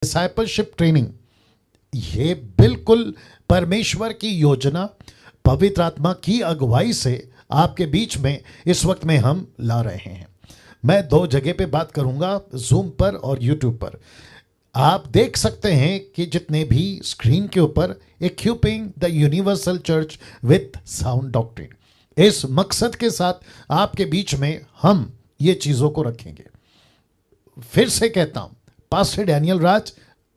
Discipleship training, ये बिल्कुल परमेश्वर की योजना, पवित्र आत्मा की अगुवाई से आपके बीच में इस वक्त में हम ला रहे हैं। मैं 2 जगह पे बात करूंगा, जूम पर और यूट्यूब पर। आप देख सकते हैं कि जितने भी स्क्रीन के ऊपर equipping the universal church with sound doctrine, इस मकसद के साथ आपके बीच में हम ये चीजों को रखेंगे। फिर से कहता हूं, पास्टर डैनियल राज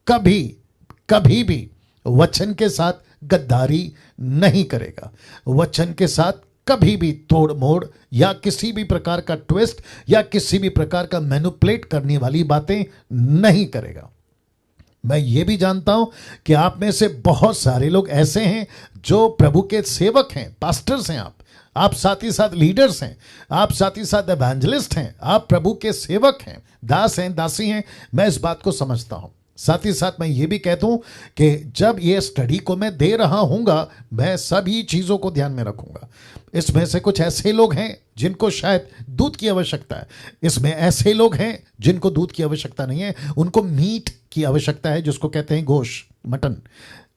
कभी भी वचन के साथ गद्दारी नहीं करेगा, वचन के साथ कभी भी तोड़ मोड़ या किसी भी प्रकार का ट्विस्ट या किसी भी प्रकार का मैनिपुलेट करने वाली बातें नहीं करेगा। मैं ये भी जानता हूं कि आप में से बहुत सारे लोग ऐसे हैं जो प्रभु के सेवक हैं, पास्टर्स हैं, आप साथ ही साथ लीडर्स हैं, आप साथ ही साथ एवेंजलिस्ट हैं, आप प्रभु के सेवक हैं, दास हैं, दासी हैं। मैं इस बात को समझता हूं। साथ ही साथ मैं ये भी कह दूं कि जब ये स्टडी को मैं दे रहा हूंगा, मैं सभी चीज़ों को ध्यान में रखूंगा। इसमें से कुछ ऐसे लोग हैं जिनको शायद दूध की आवश्यकता है, इसमें ऐसे लोग हैं जिनको दूध की आवश्यकता नहीं है, उनको मीट की आवश्यकता है, जिसको कहते हैं गोश्त, मटन।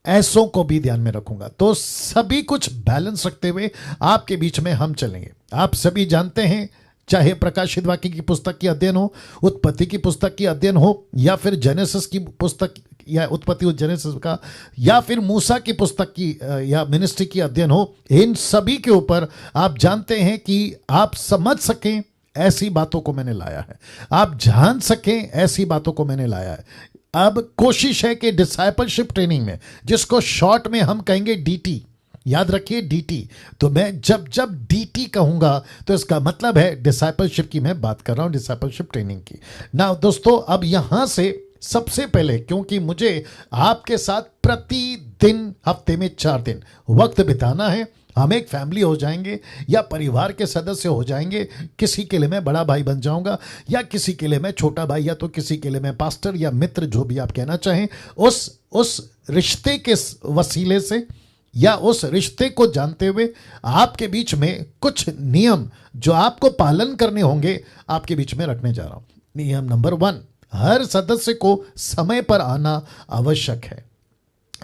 ऐसों को भी ध्यान में रखूंगा। तो सभी कुछ बैलेंस रखते हुए आपके बीच में हम चलेंगे। आप सभी जानते हैं, चाहे प्रकाशित वाक्य की पुस्तक की अध्ययन हो, उत्पत्ति की पुस्तक की अध्ययन हो, या फिर जेनेसिस की पुस्तक या उत्पत्ति जेनेसिस का, या फिर मूसा की पुस्तक की या मिनिस्ट्री की अध्ययन हो, इन सभी के ऊपर आप जानते हैं कि आप समझ सकें ऐसी बातों को मैंने लाया है, आप जान सकें ऐसी बातों को मैंने लाया है। अब कोशिश है कि डिसाइपलशिप ट्रेनिंग में, जिसको शॉर्ट में हम कहेंगे डीटी, याद रखिए डीटी, तो मैं जब डीटी कहूंगा तो इसका मतलब है डिसाइपलशिप की मैं बात कर रहा हूं, डिसाइपलशिप ट्रेनिंग की। ना दोस्तों, अब यहां से सबसे पहले, क्योंकि मुझे आपके साथ प्रतिदिन हफ्ते में 4 दिन वक्त बिताना है, हम एक फैमिली हो जाएंगे या परिवार के सदस्य हो जाएंगे। किसी के लिए मैं बड़ा भाई बन जाऊंगा, या किसी के लिए मैं छोटा भाई, या तो किसी के लिए मैं पास्टर या मित्र, जो भी आप कहना चाहें। उस रिश्ते के वसीले से या उस रिश्ते को जानते हुए आपके बीच में कुछ नियम जो आपको पालन करने होंगे आपके बीच में रखने जा रहा हूं। नियम नंबर 1, हर सदस्य को समय पर आना आवश्यक है।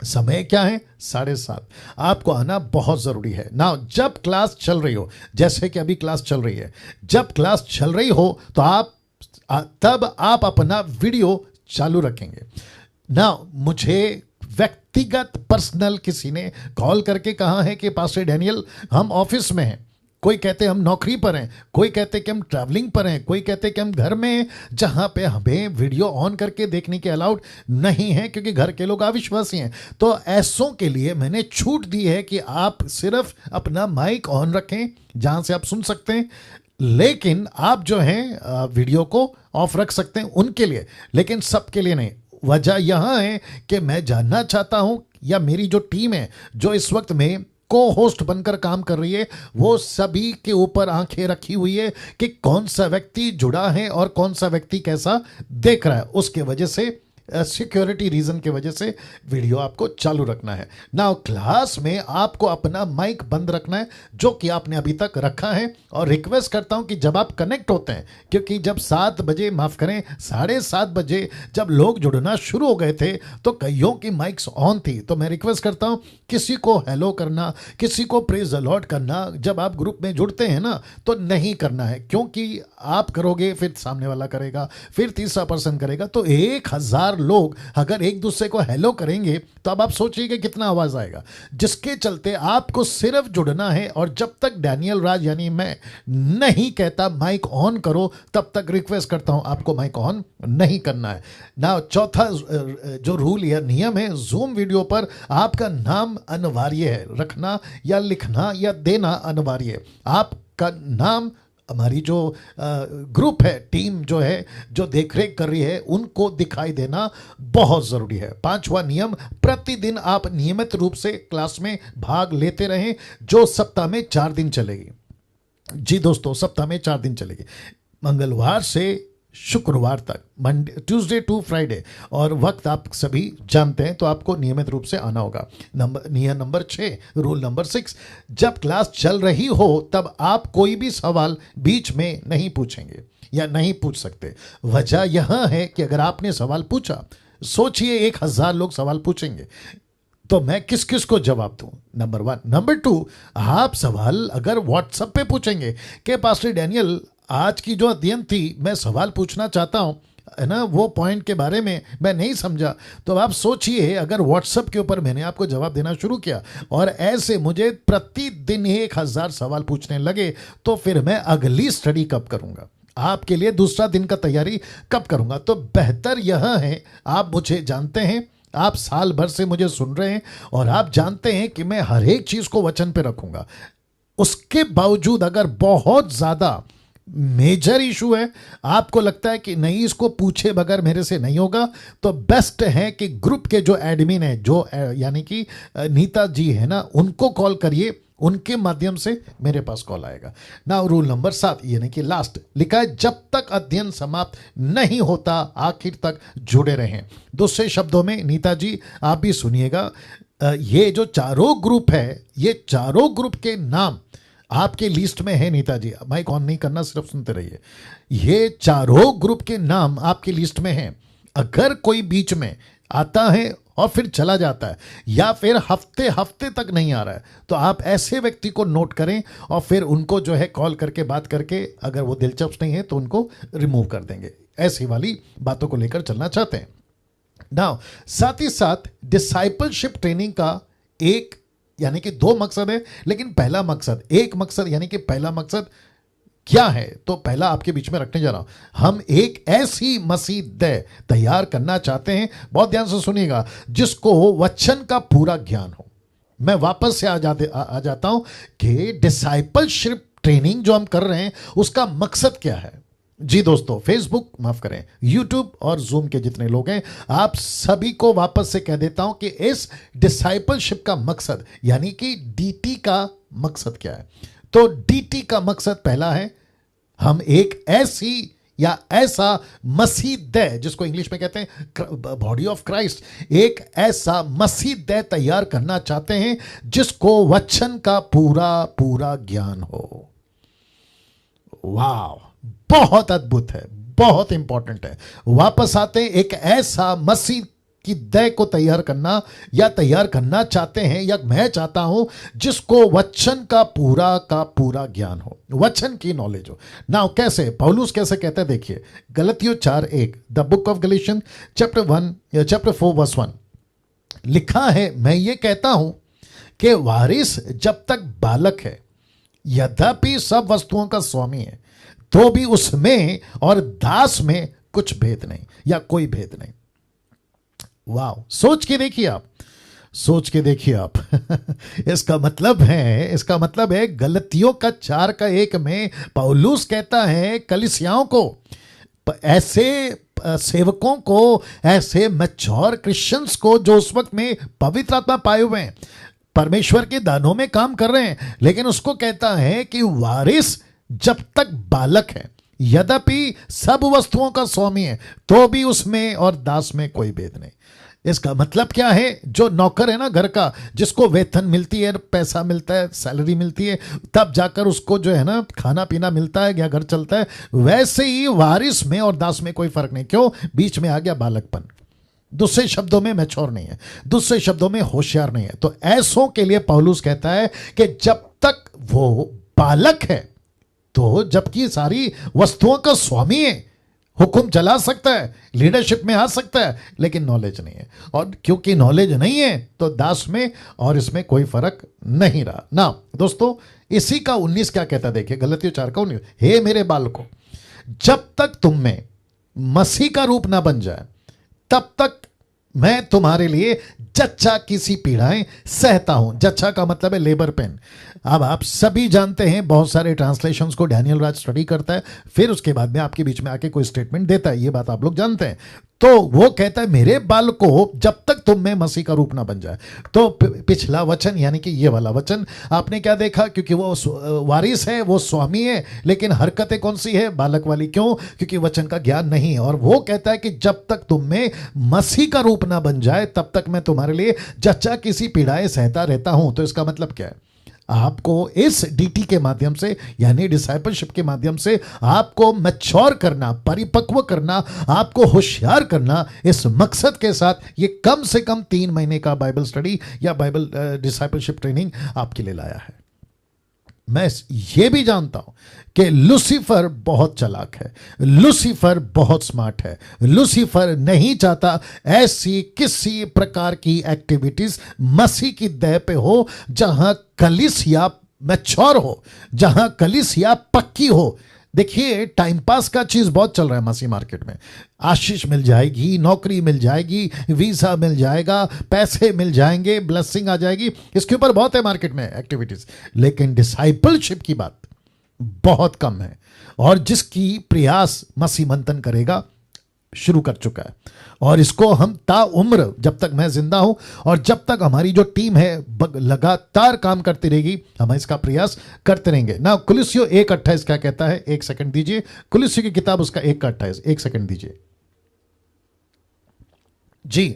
समय क्या है? 7:30। आपको आना बहुत जरूरी है ना। जब क्लास चल रही हो, जैसे कि अभी क्लास चल रही है, जब क्लास चल रही हो तो तब आप अपना वीडियो चालू रखेंगे ना। मुझे व्यक्तिगत पर्सनल किसी ने कॉल करके कहा है कि पास्टर डैनियल, हम ऑफिस में हैं, कोई कहते हम नौकरी पर हैं, कोई कहते कि हम ट्रैवलिंग पर हैं, कोई कहते कि हम घर में हैं, जहां पे हमें वीडियो ऑन करके देखने के अलाउड नहीं है क्योंकि घर के लोग अविश्वासी हैं। तो ऐसों के लिए मैंने छूट दी है कि आप सिर्फ अपना माइक ऑन रखें जहां से आप सुन सकते हैं, लेकिन आप जो हैं वीडियो को ऑफ रख सकते हैं उनके लिए, लेकिन सबके लिए नहीं। वजह यहां है कि मैं जानना चाहता हूं, या मेरी जो टीम है जो इस वक्त में को होस्ट बनकर काम कर रही है, वो सभी के ऊपर आंखें रखी हुई है कि कौन सा व्यक्ति जुड़ा है और कौन सा व्यक्ति कैसा देख रहा है। उसके वजह से सिक्योरिटी रीजन के वजह से वीडियो आपको चालू रखना है ना। क्लास में आपको अपना माइक बंद रखना है, जो कि आपने अभी तक रखा है। और रिक्वेस्ट करता हूं कि जब आप कनेक्ट होते हैं, क्योंकि जब 7 बजे, माफ करें 7:30 बजे जब लोग जुड़ना शुरू हो गए थे तो कईयों की माइक्स ऑन थी। तो मैं रिक्वेस्ट करता हूं किसी को हेलो करना, किसी को प्रेज द लॉर्ड करना, जब आप ग्रुप में जुड़ते हैं ना, तो नहीं करना है, क्योंकि आप करोगे फिर सामने वाला करेगा, फिर तीसरा पर्सन करेगा, तो 1000 लोग अगर एक दूसरे को हेलो करेंगे तो अब आप सोचिए कितना आवाज आएगा। जिसके चलते आपको सिर्फ जुड़ना है, और जब तक डैनियल राज यानी मैं नहीं कहता माइक ऑन करो, तब तक रिक्वेस्ट करता हूं आपको माइक ऑन नहीं करना है ना। चौथा जो रूल या नियम है, जूम वीडियो पर आपका नाम अनिवार्य है, रखना या लिखना या देना अनिवार्य है। आपका नाम हमारी जो ग्रुप है, टीम जो है, जो देखरेख कर रही है, उनको दिखाई देना बहुत जरूरी है। 5वां नियम, प्रतिदिन आप नियमित रूप से क्लास में भाग लेते रहें, जो सप्ताह में 4 दिन चलेगी। जी दोस्तों, सप्ताह में 4 दिन चलेगी, मंगलवार से शुक्रवार तक, मंडे ट्यूसडे टू फ्राइडे, और वक्त आप सभी जानते हैं, तो आपको नियमित रूप से आना होगा। नियम नंबर 6, रूल नंबर 6, जब क्लास चल रही हो तब आप कोई भी सवाल बीच में नहीं पूछेंगे या नहीं पूछ सकते। वजह यह है कि अगर आपने सवाल पूछा सोचिए 1000 लोग सवाल पूछेंगे तो मैं किस किस को जवाब दूं, नंबर 1। नंबर 2, आप सवाल अगर व्हाट्सएप पे पूछेंगे कि पास्टर डैनियल आज की जो अध्ययन थी मैं सवाल पूछना चाहता हूं, है ना, वो पॉइंट के बारे में मैं नहीं समझा, तो आप सोचिए अगर व्हाट्सएप के ऊपर मैंने आपको जवाब देना शुरू किया और ऐसे मुझे प्रतिदिन 1000 सवाल पूछने लगे, तो फिर मैं अगली स्टडी कब करूंगा, आपके लिए दूसरा दिन का तैयारी कब करूंगा। तो बेहतर यह है, आप मुझे जानते हैं, आप साल भर से मुझे सुन रहे हैं और आप जानते हैं कि मैं हर एक चीज को वचन पे रखूंगा। उसके बावजूद अगर बहुत ज्यादा मेजर इशू है, आपको लगता है कि नहीं इसको पूछे बगैर मेरे से नहीं होगा, तो बेस्ट है कि ग्रुप के जो एडमिन है, जो यानी कि नीता जी है ना, उनको कॉल करिए, उनके माध्यम से मेरे पास कॉल आएगा ना। रूल नंबर 7 यानी कि लास्ट लिखा है, जब तक अध्ययन समाप्त नहीं होता आखिर तक जुड़े रहें। दूसरे शब्दों में नीता जी आप भी सुनिएगा, ये जो चारों ग्रुप है, ये चारों ग्रुप के नाम आपके लिस्ट में है। नीता जी माइक ऑन नहीं करना, सिर्फ सुनते रहिए। ये चारों ग्रुप के नाम आपकी लिस्ट में हैं। अगर कोई बीच में आता है और फिर चला जाता है या फिर हफ्ते हफ्ते तक नहीं आ रहा है, तो आप ऐसे व्यक्ति को नोट करें और फिर उनको जो है कॉल करके बात करके, अगर वो दिलचस्प नहीं है तो उनको रिमूव कर देंगे। ऐसी वाली बातों को लेकर चलना चाहते हैं। नाउ साथ ही साथ डिसाइपलशिप ट्रेनिंग का एक यानी कि 2 मकसद है, लेकिन पहला मकसद, एक मकसद यानी कि पहला मकसद क्या है, तो पहला आपके बीच में रखने जा रहा हूं। हम एक ऐसी मसीह तैयार करना चाहते हैं, बहुत ध्यान से सुनिएगा, जिसको वचन का पूरा ज्ञान हो। मैं वापस से आ जाता हूं कि डिसाइपलशिप ट्रेनिंग जो हम कर रहे हैं उसका मकसद क्या है। जी दोस्तों, फेसबुक माफ करें, यूट्यूब और जूम के जितने लोग हैं, आप सभी को वापस से कह देता हूं कि इस डिसाइपलशिप का मकसद यानी कि डीटी का मकसद क्या है। तो डीटी का मकसद पहला है, हम एक ऐसी या ऐसा मसीह जिसको इंग्लिश में कहते हैं बॉडी ऑफ क्राइस्ट, एक ऐसा मसीह तैयार करना चाहते हैं जिसको वचन का पूरा पूरा ज्ञान हो। वाह, बहुत अद्भुत है, बहुत इंपॉर्टेंट है। वापस आते हैं, एक ऐसा मसीह की दय को तैयार करना या तैयार करना चाहते हैं, या मैं चाहता हूं जिसको वचन का पूरा ज्ञान हो, वचन की नॉलेज हो। नाउ कैसे, पौलुस कैसे कहते हैं, देखिए गलतियों 4:1, the book of Galatians chapter 4 verse 1 लिखा है, मैं ये कहता हूं कि वारिस जब तक बालक है, यद्यपि सब वस्तुओं का स्वामी है, तो भी उसमें और दास में कुछ भेद नहीं या कोई भेद नहीं। वाह, सोच के देखिए आप, सोच के देखिए आप इसका मतलब है गलतियों का 4:1 में पौलुस कहता है कलीसियाओं को, ऐसे सेवकों को, ऐसे मैच्योर क्रिश्चियंस को जो उस वक्त में पवित्र आत्मा पाए हुए हैं, परमेश्वर के दानों में काम कर रहे हैं, लेकिन उसको कहता है कि वारिस जब तक बालक है, यद्यपि सब वस्तुओं का स्वामी है, तो भी उसमें और दास में कोई भेद नहीं। इसका मतलब क्या है, जो नौकर है ना घर का, जिसको वेतन मिलती है, पैसा मिलता है, सैलरी मिलती है, तब जाकर उसको जो है ना खाना पीना मिलता है या घर चलता है, वैसे ही वारिस में और दास में कोई फर्क नहीं। क्यों? बीच में आ गया बालकपन। दूसरे शब्दों में मैच्योर नहीं है, दूसरे शब्दों में होशियार नहीं है। तो ऐसों के लिए पौलुस कहता है कि जब तक वो बालक है, तो जबकि सारी वस्तुओं का स्वामी है, हुक्म चला सकता है, लीडरशिप में आ सकता है, लेकिन नॉलेज नहीं है, और क्योंकि नॉलेज नहीं है तो दास में और इसमें कोई फर्क नहीं रहा ना। दोस्तों, इसी का 19 क्या कहता है, देखिए गलतियों 4:19, हे मेरे बालकों, जब तक तुम में मसीह का रूप ना बन जाए, तब तक मैं तुम्हारे लिए जच्चा की सी पीड़ाएं सहता हूं। जच्चा का मतलब है लेबर पेन। अब आप सभी जानते हैं, बहुत सारे ट्रांसलेशंस को डैनियल राज स्टडी करता है, फिर उसके बाद में आपके बीच में आके कोई स्टेटमेंट देता है, ये बात आप लोग जानते हैं। तो वो कहता है मेरे बालकों, जब तक तुम में मसीह का रूप ना बन जाए। तो पिछला वचन यानी कि ये वाला वचन आपने क्या देखा, क्योंकि वो वारिस है, वो स्वामी है, लेकिन हरकतें कौन सी है, बालक वाली। क्यों? क्योंकि वचन का ज्ञान नहीं है। और वो कहता है कि जब तक तुम में मसीह का रूप ना बन जाए, तब तक मैं तुम्हारे लिए जच्चा किसी पीड़ाएं सहता रहता हूं। तो इसका मतलब क्या है? आपको इस डीटी के माध्यम से यानी डिसाइपलशिप के माध्यम से आपको मैच्योर करना, परिपक्व करना, आपको होशियार करना, इस मकसद के साथ ये कम से कम 3 महीने का बाइबल स्टडी या बाइबल डिसाइपलशिप ट्रेनिंग आपके लिए लाया है। मैं ये भी जानता हूं कि लूसीफर बहुत चालाक है, लूसीफर बहुत स्मार्ट है। लूसीफर नहीं चाहता ऐसी किसी प्रकार की एक्टिविटीज मसीह की दया पे हो जहां कलीसिया मैच्योर हो, जहां कलीसिया पक्की हो। देखिए, टाइम पास का चीज बहुत चल रहा है मसीह मार्केट में। आशीष मिल जाएगी, नौकरी मिल जाएगी, वीजा मिल जाएगा, पैसे मिल जाएंगे, ब्लेसिंग आ जाएगी, इसके ऊपर बहुत है मार्केट में एक्टिविटीज। लेकिन डिसाइपलशिप की बात बहुत कम है, और जिसकी प्रयास मसीह मंथन करेगा शुरू कर चुका है, और इसको हम ताउम्र, जब तक मैं जिंदा हूं और जब तक हमारी जो टीम है लगातार काम करती रहेगी, हम इसका प्रयास करते रहेंगे ना। कुलुस्सियों 1:28 क्या कहता है? 1 सेकंड दीजिए। कुलुस्सियों की किताब उसका 1:28, 1 सेकंड दीजिए जी।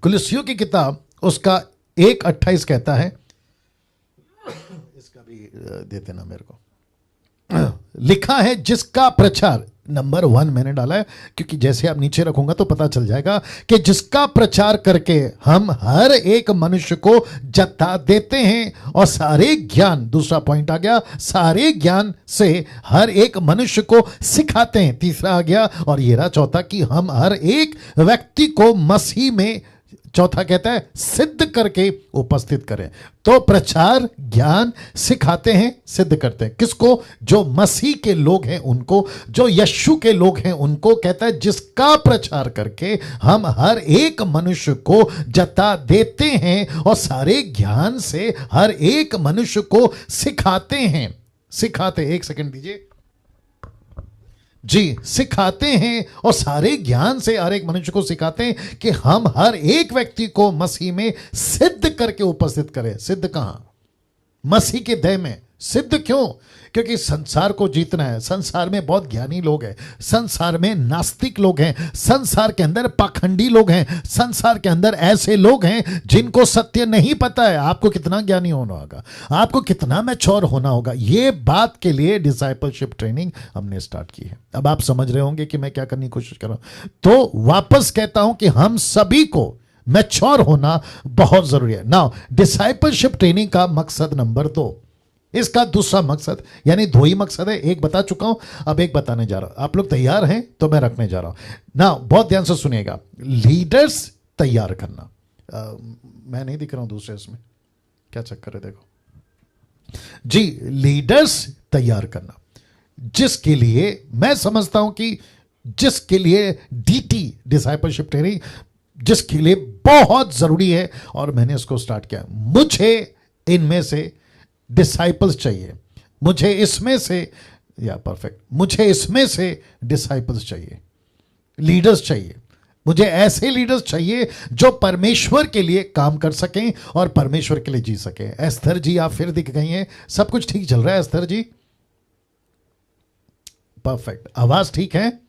कुलुस्सियों की किताब उसका 1:28 कहता है, इसका भी देते ना मेरे को। लिखा है जिसका प्रचार, नंबर 1 मैंने डाला है क्योंकि जैसे आप नीचे रखूंगा तो पता चल जाएगा कि जिसका प्रचार करके हम हर एक मनुष्य को जता देते हैं और सारे ज्ञान, दूसरा पॉइंट आ गया, सारे ज्ञान से हर एक मनुष्य को सिखाते हैं, तीसरा आ गया, और ये रहा चौथा कि हम हर एक व्यक्ति को मसीह में, चौथा कहता है, सिद्ध करके उपस्थित करें। तो प्रचार, ज्ञान सिखाते हैं, सिद्ध करते हैं। किसको? जो मसीह के लोग हैं उनको, जो यीशु के लोग हैं उनको। कहता है जिसका प्रचार करके हम हर एक मनुष्य को जता देते हैं और सारे ज्ञान से हर एक मनुष्य को सिखाते हैं। सिखाते, 1 सेकंड दीजिए जी। सिखाते हैं और सारे ज्ञान से हर एक मनुष्य को सिखाते हैं कि हम हर एक व्यक्ति को मसीह में सिद्ध करके उपस्थित करें। सिद्ध कहां? मसीह के दया में। सिद्ध क्यों? क्योंकि संसार को जीतना है। संसार में बहुत ज्ञानी लोग हैं, संसार में नास्तिक लोग हैं, संसार के अंदर पाखंडी लोग हैं, संसार के अंदर ऐसे लोग हैं जिनको सत्य नहीं पता है। आपको कितना ज्ञानी होना होगा, आपको कितना मैच्योर होना होगा, ये बात के लिए डिसाइपलशिप ट्रेनिंग हमने स्टार्ट की है। अब आप समझ रहे होंगे कि मैं क्या करने की कोशिश कर रहा हूं। तो वापस कहता हूं कि हम सभी को मैच्योर होना बहुत जरूरी है। नाउ डिसाइपलशिप ट्रेनिंग का मकसद नंबर 2, इसका दूसरा मकसद, यानी 2 ही मकसद है, एक बता चुका हूं, अब एक बताने जा रहा हूं। आप लोग तैयार हैं तो मैं रखने जा रहा हूं ना। बहुत ध्यान से सुनिएगा। लीडर्स तैयार करना। मैं नहीं दिख रहा हूं दूसरे, इसमें क्या चक्कर है देखो जी। लीडर्स तैयार करना, जिसके लिए मैं समझता हूं कि जिसके लिए डीटी, डिसाइपलशिप ट्रेनिंग, जिसके लिए बहुत जरूरी है, और मैंने इसको स्टार्ट किया। मुझे इनमें से डिसाइपल्स चाहिए, मुझे इसमें से, या परफेक्ट, मुझे इसमें से डिसाइपल्स चाहिए, लीडर्स चाहिए। मुझे ऐसे लीडर्स चाहिए जो परमेश्वर के लिए काम कर सकें और परमेश्वर के लिए जी सकें। एस्थर जी आप फिर दिख गई हैं। सब कुछ ठीक चल रहा है एस्थर जी? परफेक्ट, आवाज ठीक है?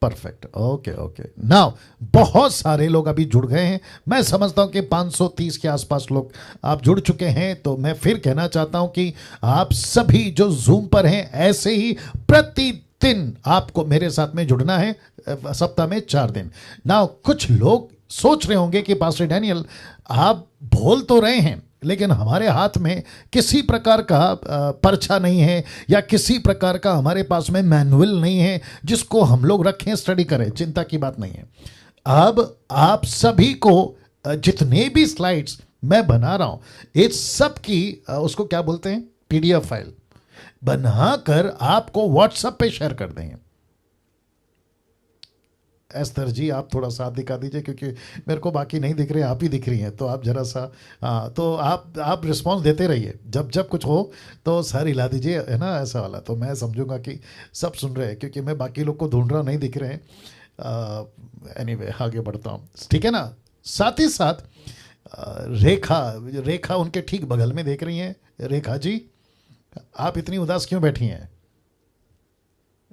Perfect, okay okay. नाउ बहुत सारे लोग अभी जुड़ गए हैं, मैं समझता हूं कि 530 के आसपास लोग आप जुड़ चुके हैं। तो मैं फिर कहना चाहता हूं कि आप सभी जो जूम पर हैं, ऐसे ही प्रतिदिन आपको मेरे साथ में जुड़ना है, सप्ताह में 4 दिन। नाउ कुछ लोग सोच रहे होंगे कि पास्टर डैनियल आप बोल तो रहे हैं, लेकिन हमारे हाथ में किसी प्रकार का पर्चा नहीं है, या किसी प्रकार का हमारे पास में मैनुअल नहीं है जिसको हम लोग रखें, स्टडी करें। चिंता की बात नहीं है। अब आप सभी को जितने भी स्लाइड्स मैं बना रहा हूं, इस सब की उसको क्या बोलते हैं, पीडीएफ फाइल बनाकर आपको व्हाट्सएप पे शेयर कर देंगे। एस्थर जी आप थोड़ा साथ दिखा दीजिए, क्योंकि मेरे को बाकी नहीं दिख रहे, आप ही दिख रही हैं, तो आप जरा सा तो आप रिस्पांस देते रहिए। जब जब कुछ हो तो सर हिला दीजिए, है ना, ऐसा वाला, तो मैं समझूंगा कि सब सुन रहे हैं, क्योंकि मैं बाकी लोग को ढूंढ रहा, नहीं दिख रहे हैं। एनीवे आगे बढ़ता हूँ, ठीक है ना। साथ ही साथ रेखा उनके ठीक बगल में देख रही हैं। रेखा जी आप इतनी उदास क्यों बैठी हैं?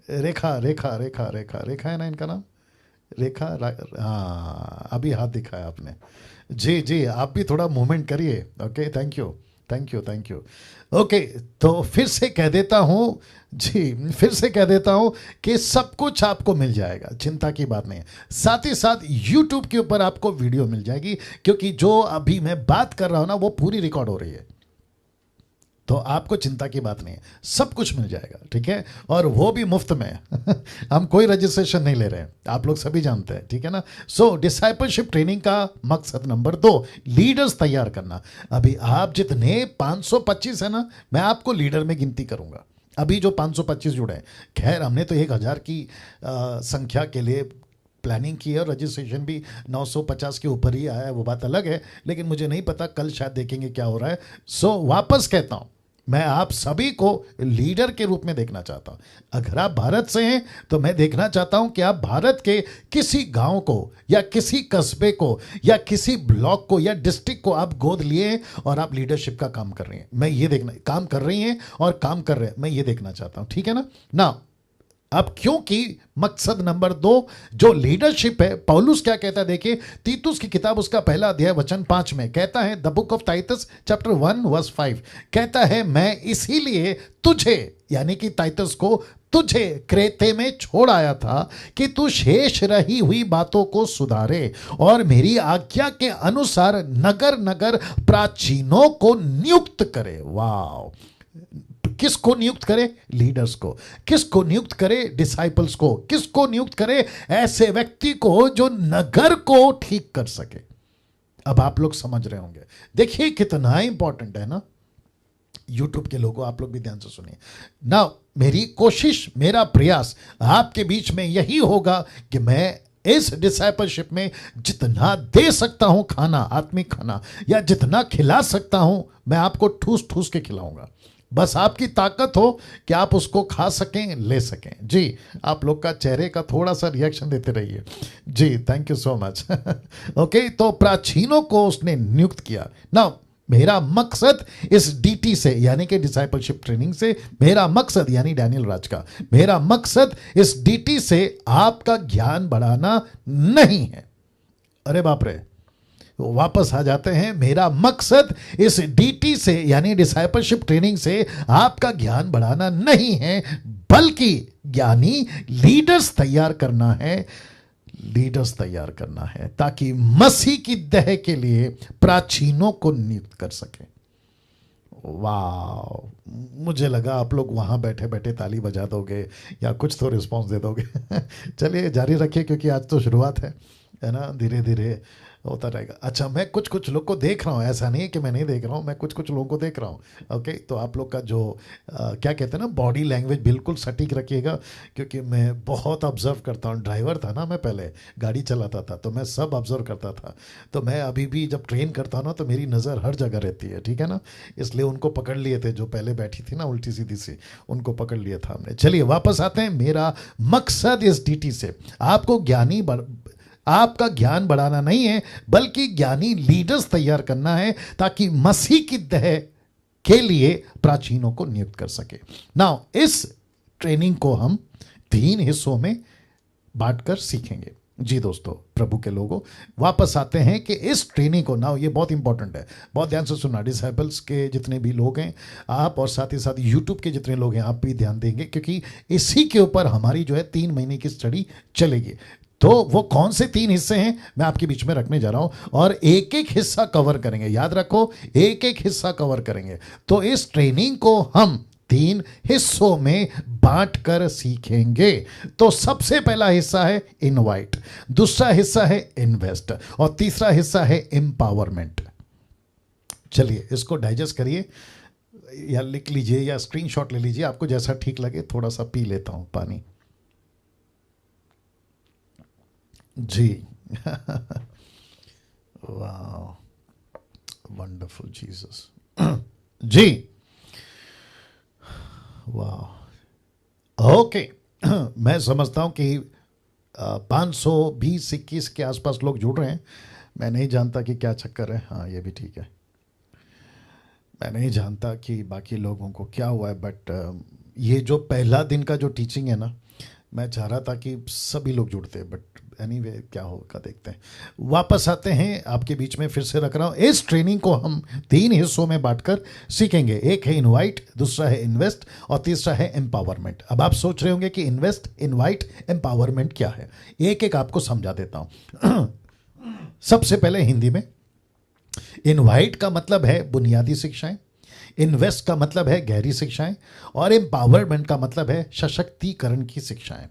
रेखा है ना इनका नाम? रेखा हाँ, अभी हाथ दिखाया आपने। जी जी, आप भी थोड़ा मूवमेंट करिए। Okay, thank you, thank you, thank you. Okay, तो फिर से कह देता हूँ, जी फिर से कह देता हूँ कि सब कुछ आपको मिल जाएगा, चिंता की बात नहीं है। साथ ही साथ यूट्यूब के ऊपर आपको वीडियो मिल जाएगी, क्योंकि जो अभी मैं बात कर रहा हूँ ना वो पूरी रिकॉर्ड हो रही है, तो आपको चिंता की बात नहीं है, सब कुछ मिल जाएगा, ठीक है, और वो भी मुफ्त में। हम कोई रजिस्ट्रेशन नहीं ले रहे हैं, आप लोग सभी जानते हैं, ठीक है ना। सो डिसाइपलशिप ट्रेनिंग का मकसद नंबर 2, लीडर्स तैयार करना। अभी आप जितने 525 है ना, मैं आपको लीडर में गिनती करूंगा। अभी जो 525 जुड़े हैं, खैर हमने तो 1000 की संख्या के लिए प्लानिंग की है, और रजिस्ट्रेशन भी 950 के ऊपर ही आया है, वो बात अलग है, लेकिन मुझे नहीं पता, कल शायद देखेंगे क्या हो रहा है। सो वापस कहता हूं, मैं आप सभी को लीडर के रूप में देखना चाहता हूं। अगर आप भारत से हैं तो मैं देखना चाहता हूं कि आप भारत के किसी गांव को या किसी कस्बे को या किसी ब्लॉक को या डिस्ट्रिक्ट को आप गोद लिए और आप लीडरशिप का काम कर रही हैं। मैं ये देखना, काम कर रही हैं और काम कर रहे हैं, मैं ये देखना चाहता हूं, ठीक है ना। ना अब क्योंकि मकसद नंबर 2 जो लीडरशिप है, पौलुस क्या कहता है, देखिए तीतुस की किताब उसका पहला अध्याय वचन 5 में कहता है, the book of Titus chapter 1 verse 5 कहता है, मैं इसीलिए तुझे, यानी कि टाइटस को, तुझे क्रेते में छोड़ आया था कि तू शेष रही हुई बातों को सुधारे और मेरी आज्ञा के अनुसार नगर नगर प्राचीनों को नियुक्त करे। वाह, किसको नियुक्त करे? लीडर्स को। किसको नियुक्त करे? डिसाइपल्स को। किसको नियुक्त करे? ऐसे व्यक्ति को जो नगर को ठीक कर सके। अब आप लोग समझ रहे होंगे, देखिए कितना इंपॉर्टेंट है ना। यूट्यूब के लोगों, आप लोग भी ध्यान से सुनिए ना। मेरी कोशिश, मेरा प्रयास आपके बीच में यही होगा कि मैं इस डिसाइपलशिप में जितना दे सकता हूं खाना, आत्मिक खाना, या जितना खिला सकता हूं, मैं आपको ठूस ठूस के खिलाऊंगा। बस आपकी ताकत हो कि आप उसको खा सकें, ले सकें। जी, आप लोग का चेहरे का थोड़ा सा रिएक्शन देते रहिए। जी, thank you so much. Okay, तो प्राचीनों को उसने नियुक्त किया ना। मेरा मकसद इस डीटी से, यानी कि डिसाइपलशिप ट्रेनिंग से, मेरा मकसद, यानी डैनियल राज का, मेरा मकसद इस डीटी से आपका ज्ञान बढ़ाना नहीं है। अरे बाप रे, वापस आ जाते हैं। मेरा मकसद इस डीटी से, यानी डिसाइपलशिप ट्रेनिंग से आपका ज्ञान बढ़ाना नहीं है, बल्कि ज्ञानी लीडर्स तैयार करना है। लीडर्स तैयार करना है ताकि मसीह की देह के लिए प्राचीनों को नियुक्त कर सके। वाह, मुझे लगा आप लोग वहां बैठे बैठे ताली बजा दोगे या कुछ तो रिस्पांस दे दोगे। चलिए जारी रखिए, क्योंकि आज तो शुरुआत है ना, धीरे धीरे होता रहेगा। अच्छा, मैं कुछ कुछ लोग को देख रहा हूँ, ऐसा नहीं है कि मैं नहीं देख रहा हूँ, मैं कुछ कुछ लोगों को देख रहा हूँ। ओके, तो आप लोग का जो क्या कहते हैं ना, बॉडी लैंग्वेज बिल्कुल सटीक रखिएगा, क्योंकि मैं बहुत ऑब्जर्व करता हूँ। ड्राइवर था ना मैं, पहले गाड़ी चलाता था, तो मैं सब ऑब्जर्व करता था। तो मैं अभी भी जब ट्रेन करता हूँ ना, तो मेरी नज़र हर जगह रहती है, ठीक है ना। इसलिए उनको पकड़ लिए थे, जो पहले बैठी थी ना उल्टी सीधी सी, उनको पकड़ लिया था हमने। चलिए वापस आते हैं। मेरा मकसद इस डीटी से आपको आपका ज्ञान बढ़ाना नहीं है, बल्कि ज्ञानी लीडर्स तैयार करना है, ताकि मसीह की देह के लिए प्राचीनों को नियुक्त कर सके। नाउ इस ट्रेनिंग को हम 3 हिस्सों में बांटकर सीखेंगे। जी दोस्तों, प्रभु के लोगों, वापस आते हैं कि इस ट्रेनिंग को, नाउ ये बहुत इंपॉर्टेंट है, बहुत ध्यान से सुनना। डिसाइपल्स के जितने भी लोग हैं आप, और साथ ही साथ यूट्यूब के जितने लोग हैं, आप भी ध्यान देंगे, क्योंकि इसी के ऊपर हमारी जो है 3 महीने की स्टडी चलेगी। तो वो कौन से 3 हिस्से हैं मैं आपके बीच में रखने जा रहा हूं, और एक एक हिस्सा कवर करेंगे। याद रखो, एक एक हिस्सा कवर करेंगे। तो इस ट्रेनिंग को हम 3 हिस्सों में बांट कर सीखेंगे। तो सबसे पहला हिस्सा है इनवाइट, दूसरा हिस्सा है इन्वेस्ट, और तीसरा हिस्सा है एम्पावरमेंट। चलिए इसको डाइजेस्ट करिए, या लिख लीजिए या स्क्रीनशॉट ले लीजिए, आपको जैसा ठीक लगे। थोड़ा सा पी लेता हूं पानी। जी। वाह, वंडरफुल जीसस। जी, वाह, ओके। मैं समझता हूं कि 520-21 के आसपास लोग जुड़ रहे हैं। मैं नहीं जानता कि क्या चक्कर है। हाँ, ये भी ठीक है। मैं नहीं जानता कि बाकी लोगों को क्या हुआ है, बट ये जो पहला दिन का जो टीचिंग है ना, मैं चाह रहा था कि सभी लोग जुड़ते, बट एनीवे क्या होगा देखते हैं। वापस आते हैं आपके बीच में, फिर से रख रहा हूँ। इस ट्रेनिंग को हम 3 हिस्सों में बांटकर सीखेंगे। एक है इनवाइट, दूसरा है इन्वेस्ट और तीसरा है एम्पावरमेंट। अब आप सोच रहे होंगे कि इन्वेस्ट, इनवाइट, एम्पावरमेंट क्या है। एक एक आपको समझा देता हूँ। सबसे पहले हिंदी में, इनवाइट का मतलब है बुनियादी शिक्षाएं, इन्वेस्ट का मतलब है गहरी शिक्षाएं और एम्पावरमेंट का मतलब है सशक्तिकरण की शिक्षाएं।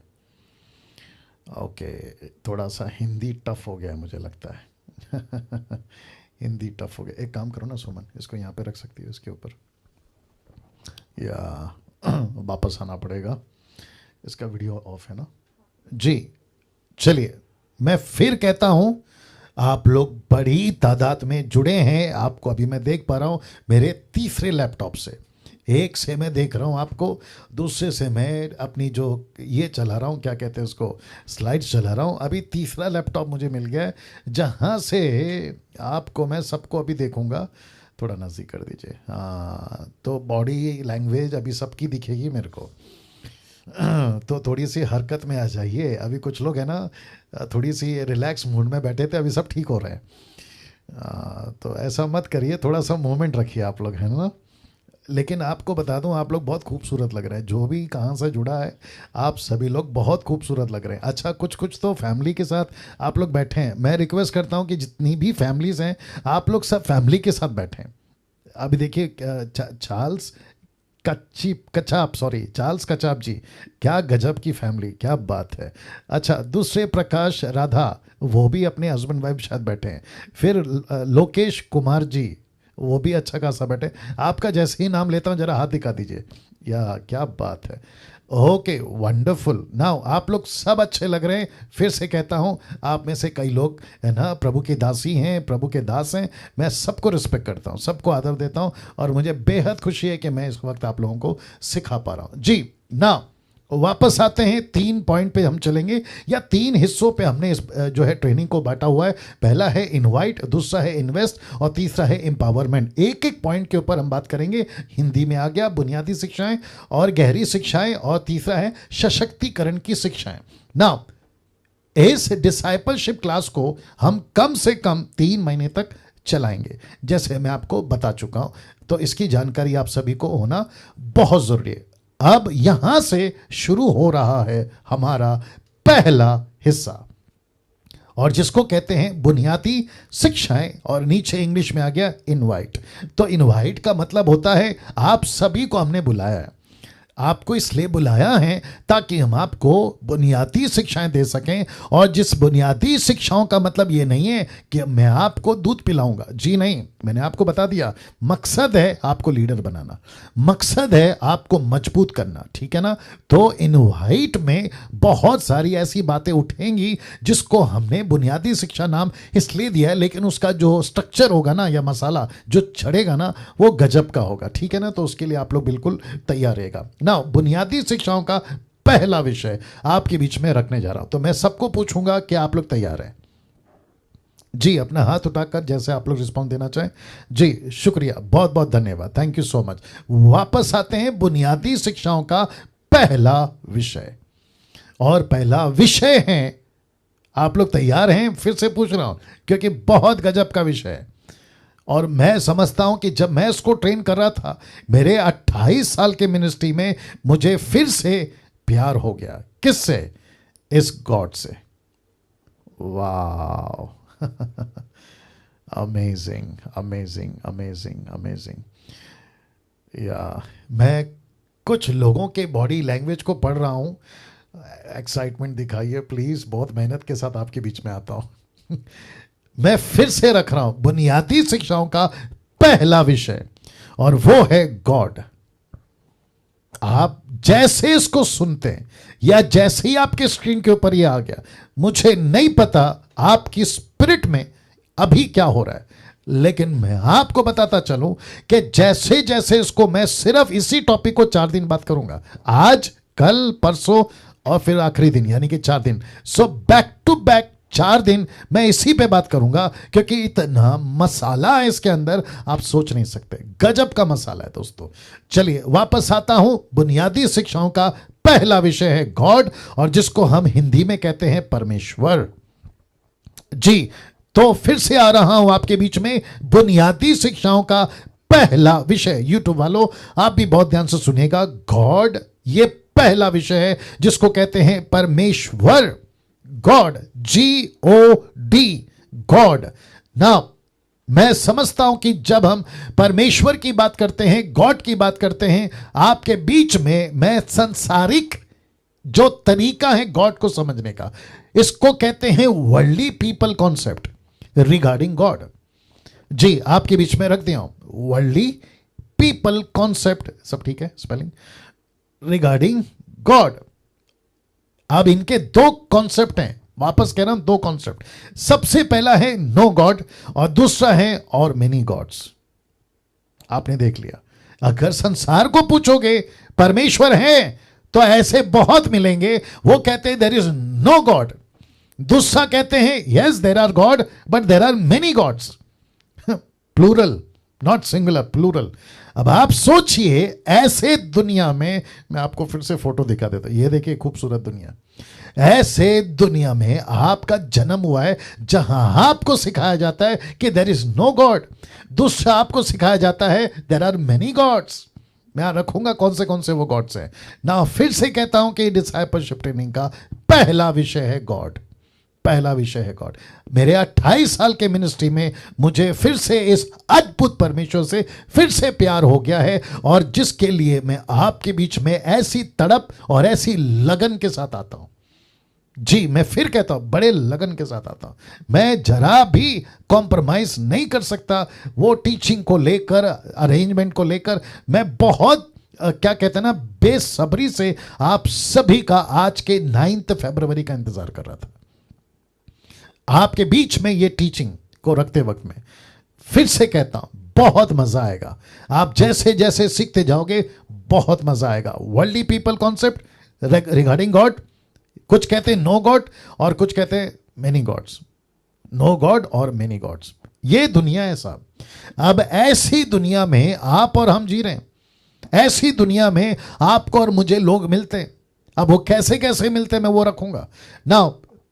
ओके, थोड़ा सा हिंदी टफ हो गया है मुझे लगता है। हिंदी टफ हो गया। एक काम करो ना सुमन, इसको यहाँ पे रख सकती है इसके ऊपर, या वापस आना पड़ेगा। इसका वीडियो ऑफ है ना जी। चलिए मैं फिर कहता हूं, आप लोग बड़ी तादाद में जुड़े हैं। आपको अभी मैं देख पा रहा हूं मेरे तीसरे लैपटॉप से। एक से मैं देख रहा हूं आपको, दूसरे से मैं अपनी जो ये चला रहा हूं, क्या कहते हैं उसको, स्लाइड्स चला रहा हूं। अभी तीसरा लैपटॉप मुझे मिल गया है जहां से आपको मैं सबको अभी देखूंगा। थोड़ा नज़दीक कर दीजिए। हाँ, तो बॉडी लैंग्वेज अभी सबकी दिखेगी मेरे को। तो थोड़ी सी हरकत में आ जाइए। अभी कुछ लोग हैं ना थोड़ी सी रिलैक्स मूड में बैठे थे, अभी सब ठीक हो रहे हैं। तो ऐसा मत करिए, थोड़ा सा मूवमेंट रखिए आप लोग, है ना। लेकिन आपको बता दूं, आप लोग बहुत खूबसूरत लग रहे हैं। जो भी कहाँ से जुड़ा है, आप सभी लोग बहुत खूबसूरत लग रहे हैं। अच्छा, कुछ कुछ तो फैमिली के साथ आप लोग बैठे हैं। मैं रिक्वेस्ट करता हूं कि जितनी भी फैमिलीज हैं, आप लोग सब फैमिली के साथ बैठें। अभी देखिए चार्ल्स चार्ल्स कचाप जी, क्या गजब की फैमिली, क्या बात है। अच्छा, दूसरे प्रकाश राधा, वो भी अपने हस्बैंड वाइफ साथ बैठे हैं। फिर लोकेश कुमार जी, वो भी अच्छा खासा बैठे। आपका जैसे ही नाम लेता हूँ जरा हाथ दिखा दीजिए। या क्या बात है। Okay, wonderful. नाउ आप लोग सब अच्छे लग रहे हैं। फिर से कहता हूं, आप में से कई लोग है ना प्रभु के दासी हैं, प्रभु के दास हैं। मैं सबको रिस्पेक्ट करता हूं, सबको आदर देता हूं और मुझे बेहद खुशी है कि मैं इस वक्त आप लोगों को सिखा पा रहा हूं जी। नाउ वापस आते हैं, 3 पॉइंट पे हम चलेंगे, या 3 हिस्सों पे हमने इस जो है ट्रेनिंग को बांटा हुआ है। पहला है इनवाइट, दूसरा है इन्वेस्ट और तीसरा है एम्पावरमेंट। एक एक पॉइंट के ऊपर हम बात करेंगे। हिंदी में आ गया बुनियादी शिक्षाएं और गहरी शिक्षाएं, और तीसरा है सशक्तिकरण की शिक्षाएं। नाउ इस डिसाइपलशिप क्लास को हम कम से कम 3 महीने तक चलाएंगे, जैसे मैं आपको बता चुका हूं। तो इसकी जानकारी आप सभी को होना बहुत जरूरी है। अब यहां से शुरू हो रहा है हमारा पहला हिस्सा, और जिसको कहते हैं बुनियादी शिक्षाएं, और नीचे इंग्लिश में आ गया इनवाइट। तो इनवाइट का मतलब होता है आप सभी को हमने बुलाया है। आपको इसलिए बुलाया है ताकि हम आपको बुनियादी शिक्षाएं दे सकें। और जिस बुनियादी शिक्षाओं का मतलब ये नहीं है कि मैं आपको दूध पिलाऊंगा, जी नहीं। मैंने आपको बता दिया, मकसद है आपको लीडर बनाना, मकसद है आपको मजबूत करना, ठीक है ना। तो इनवाइट में बहुत सारी ऐसी बातें उठेंगी जिसको हमने बुनियादी शिक्षा नाम इसलिए दिया है, लेकिन उसका जो स्ट्रक्चर होगा ना, या मसाला जो चढ़ेगा ना, वो गजब का होगा, ठीक है ना। तो उसके लिए आप लोग बिल्कुल तैयार रहेगा ना। बुनियादी शिक्षाओं का पहला विषय आपके बीच में रखने जा रहा हूं। तो मैं सबको पूछूंगा कि आप लोग तैयार हैं जी। अपना हाथ उठाकर जैसे आप लोग रिस्पॉन्स देना चाहें जी। शुक्रिया, बहुत बहुत धन्यवाद, थैंक यू सो मच। वापस आते हैं बुनियादी शिक्षाओं का पहला विषय, और पहला विषय है, आप लोग तैयार हैं? फिर से पूछ रहा हूं क्योंकि बहुत गजब का विषय है। और मैं समझता हूं कि जब मैं इसको ट्रेन कर रहा था, मेरे 28 साल के मिनिस्ट्री में, मुझे फिर से प्यार हो गया। किससे? इस गॉड से। वाह, अमेजिंग अमेजिंग अमेजिंग अमेजिंग। या मैं कुछ लोगों के बॉडी लैंग्वेज को पढ़ रहा हूं। एक्साइटमेंट दिखाइए प्लीज, बहुत मेहनत के साथ आपके बीच में आता हूं। मैं फिर से रख रहा हूं बुनियादी शिक्षाओं का पहला विषय, और वो है गॉड। आप जैसे इसको सुनते हैं, या जैसे ही आपके स्क्रीन के ऊपर ये आ गया, मुझे नहीं पता आपकी स्पिरिट में अभी क्या हो रहा है, लेकिन मैं आपको बताता चलूं कि जैसे जैसे इसको, मैं सिर्फ इसी टॉपिक को 4 दिन बाद करूंगा, आज, कल, परसों और फिर आखिरी दिन, यानी कि 4 दिन। सो बैक टू बैक 4 दिन मैं इसी पे बात करूंगा, क्योंकि इतना मसाला है इसके अंदर, आप सोच नहीं सकते। गजब का मसाला है दोस्तों। चलिए वापस आता हूं बुनियादी शिक्षाओं का पहला विषय है गॉड, और जिसको हम हिंदी में कहते हैं परमेश्वर। जी, तो फिर से आ रहा हूं आपके बीच में बुनियादी शिक्षाओं का पहला विषय। यूट्यूब वालों, आप भी बहुत ध्यान से सुनिएगा। गॉड, ये पहला विषय है जिसको कहते हैं परमेश्वर। God, GOD, God. ना, मैं समझता हूं कि जब हम परमेश्वर की बात करते हैं, गॉड की बात करते हैं, आपके बीच में मैं सांसारिक जो तरीका है गॉड को समझने का, इसको कहते हैं worldly people concept regarding God. जी, आपके बीच में रख दिया हूं, वर्ल्डली पीपल कॉन्सेप्ट, सब ठीक है स्पेलिंग, रिगार्डिंग गॉड। अब इनके दो कॉन्सेप्ट हैं, वापस कह रहा हूं, दो कॉन्सेप्ट। सबसे पहला है नो गॉड और दूसरा है और मेनी गॉड्स। आपने देख लिया, अगर संसार को पूछोगे परमेश्वर है तो ऐसे बहुत मिलेंगे, वो कहते हैं देयर इज नो गॉड। दूसरा कहते हैं yes there are God but there are many gods, plural, not singular, plural. अब आप सोचिए, ऐसे दुनिया में, मैं आपको फिर से फोटो दिखा देता हूं, ये देखिए खूबसूरत दुनिया। ऐसे दुनिया में आपका जन्म हुआ है जहां आपको सिखाया जाता है कि देयर इज नो गॉड, दूसरा आपको सिखाया जाता है देयर आर मेनी गॉड्स। मैं रखूंगा कौन से वो गॉड्स हैं ना। फिर से कहता हूं कि डिसाइपलशिप ट्रेनिंग का पहला विषय है गॉड, पहला विषय है गॉड। मेरे 28 साल के मिनिस्ट्री में मुझे फिर से इस अद्भुत परमेश्वर से फिर से प्यार हो गया है, और जिसके लिए मैं आपके बीच में ऐसी तड़प और ऐसी लगन के साथ आता हूं। जी, मैं फिर कहता हूं, बड़े लगन के साथ आता हूं। मैं जरा भी कॉम्प्रोमाइज नहीं कर सकता वो टीचिंग को लेकर, अरेंजमेंट को लेकर। मैं बहुत क्या कहते हैं ना, बेसब्री से आप सभी का आज के 9 फरवरी का इंतजार कर रहा था। आपके बीच में ये टीचिंग को रखते वक्त में फिर से कहता हूं, बहुत मजा आएगा। आप जैसे जैसे सीखते जाओगे बहुत मजा आएगा। Worldly people concept regarding God, कुछ कहते हैं नो गॉड और कुछ कहते हैं मेनी गॉड्स। नो गॉड और मेनी गॉड्स, ये दुनिया है साहब। अब ऐसी दुनिया में आप और हम जी रहे हैं, ऐसी दुनिया में आपको और मुझे लोग मिलते हैं। अब वो कैसे कैसे मिलते हैं मैं वो रखूंगा ना।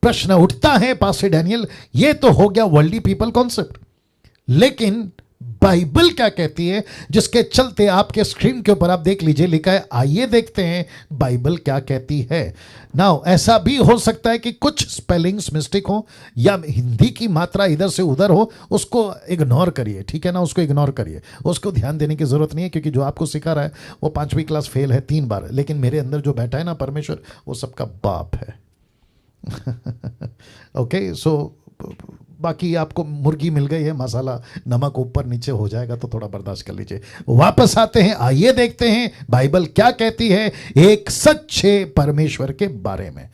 प्रश्न उठता है पास्टर डैनियल, ये तो हो गया वर्ल्डली पीपल कॉन्सेप्ट, लेकिन बाइबल क्या कहती है, जिसके चलते आपके स्क्रीन के ऊपर आप देख लीजिए, लिखा है, आइए देखते हैं बाइबल क्या कहती है। नाउ ऐसा भी हो सकता है कि कुछ स्पेलिंग्स मिस्टेक हो या हिंदी की मात्रा इधर से उधर हो, उसको इग्नोर करिए, ठीक है ना, उसको इग्नोर करिए, उसको ध्यान देने की जरूरत नहीं है, क्योंकि जो आपको सिखा रहा है वो 5वीं क्लास फेल है 3 बार, लेकिन मेरे अंदर जो बैठा है ना परमेश्वर, वो सबका बाप है। ओके, सो बाकी आपको मुर्गी मिल गई है, मसाला नमक ऊपर नीचे हो जाएगा तो थोड़ा बर्दाश्त कर लीजिए। वापस आते हैं, आइए देखते हैं बाइबल क्या कहती है एक सच्चे परमेश्वर के बारे में।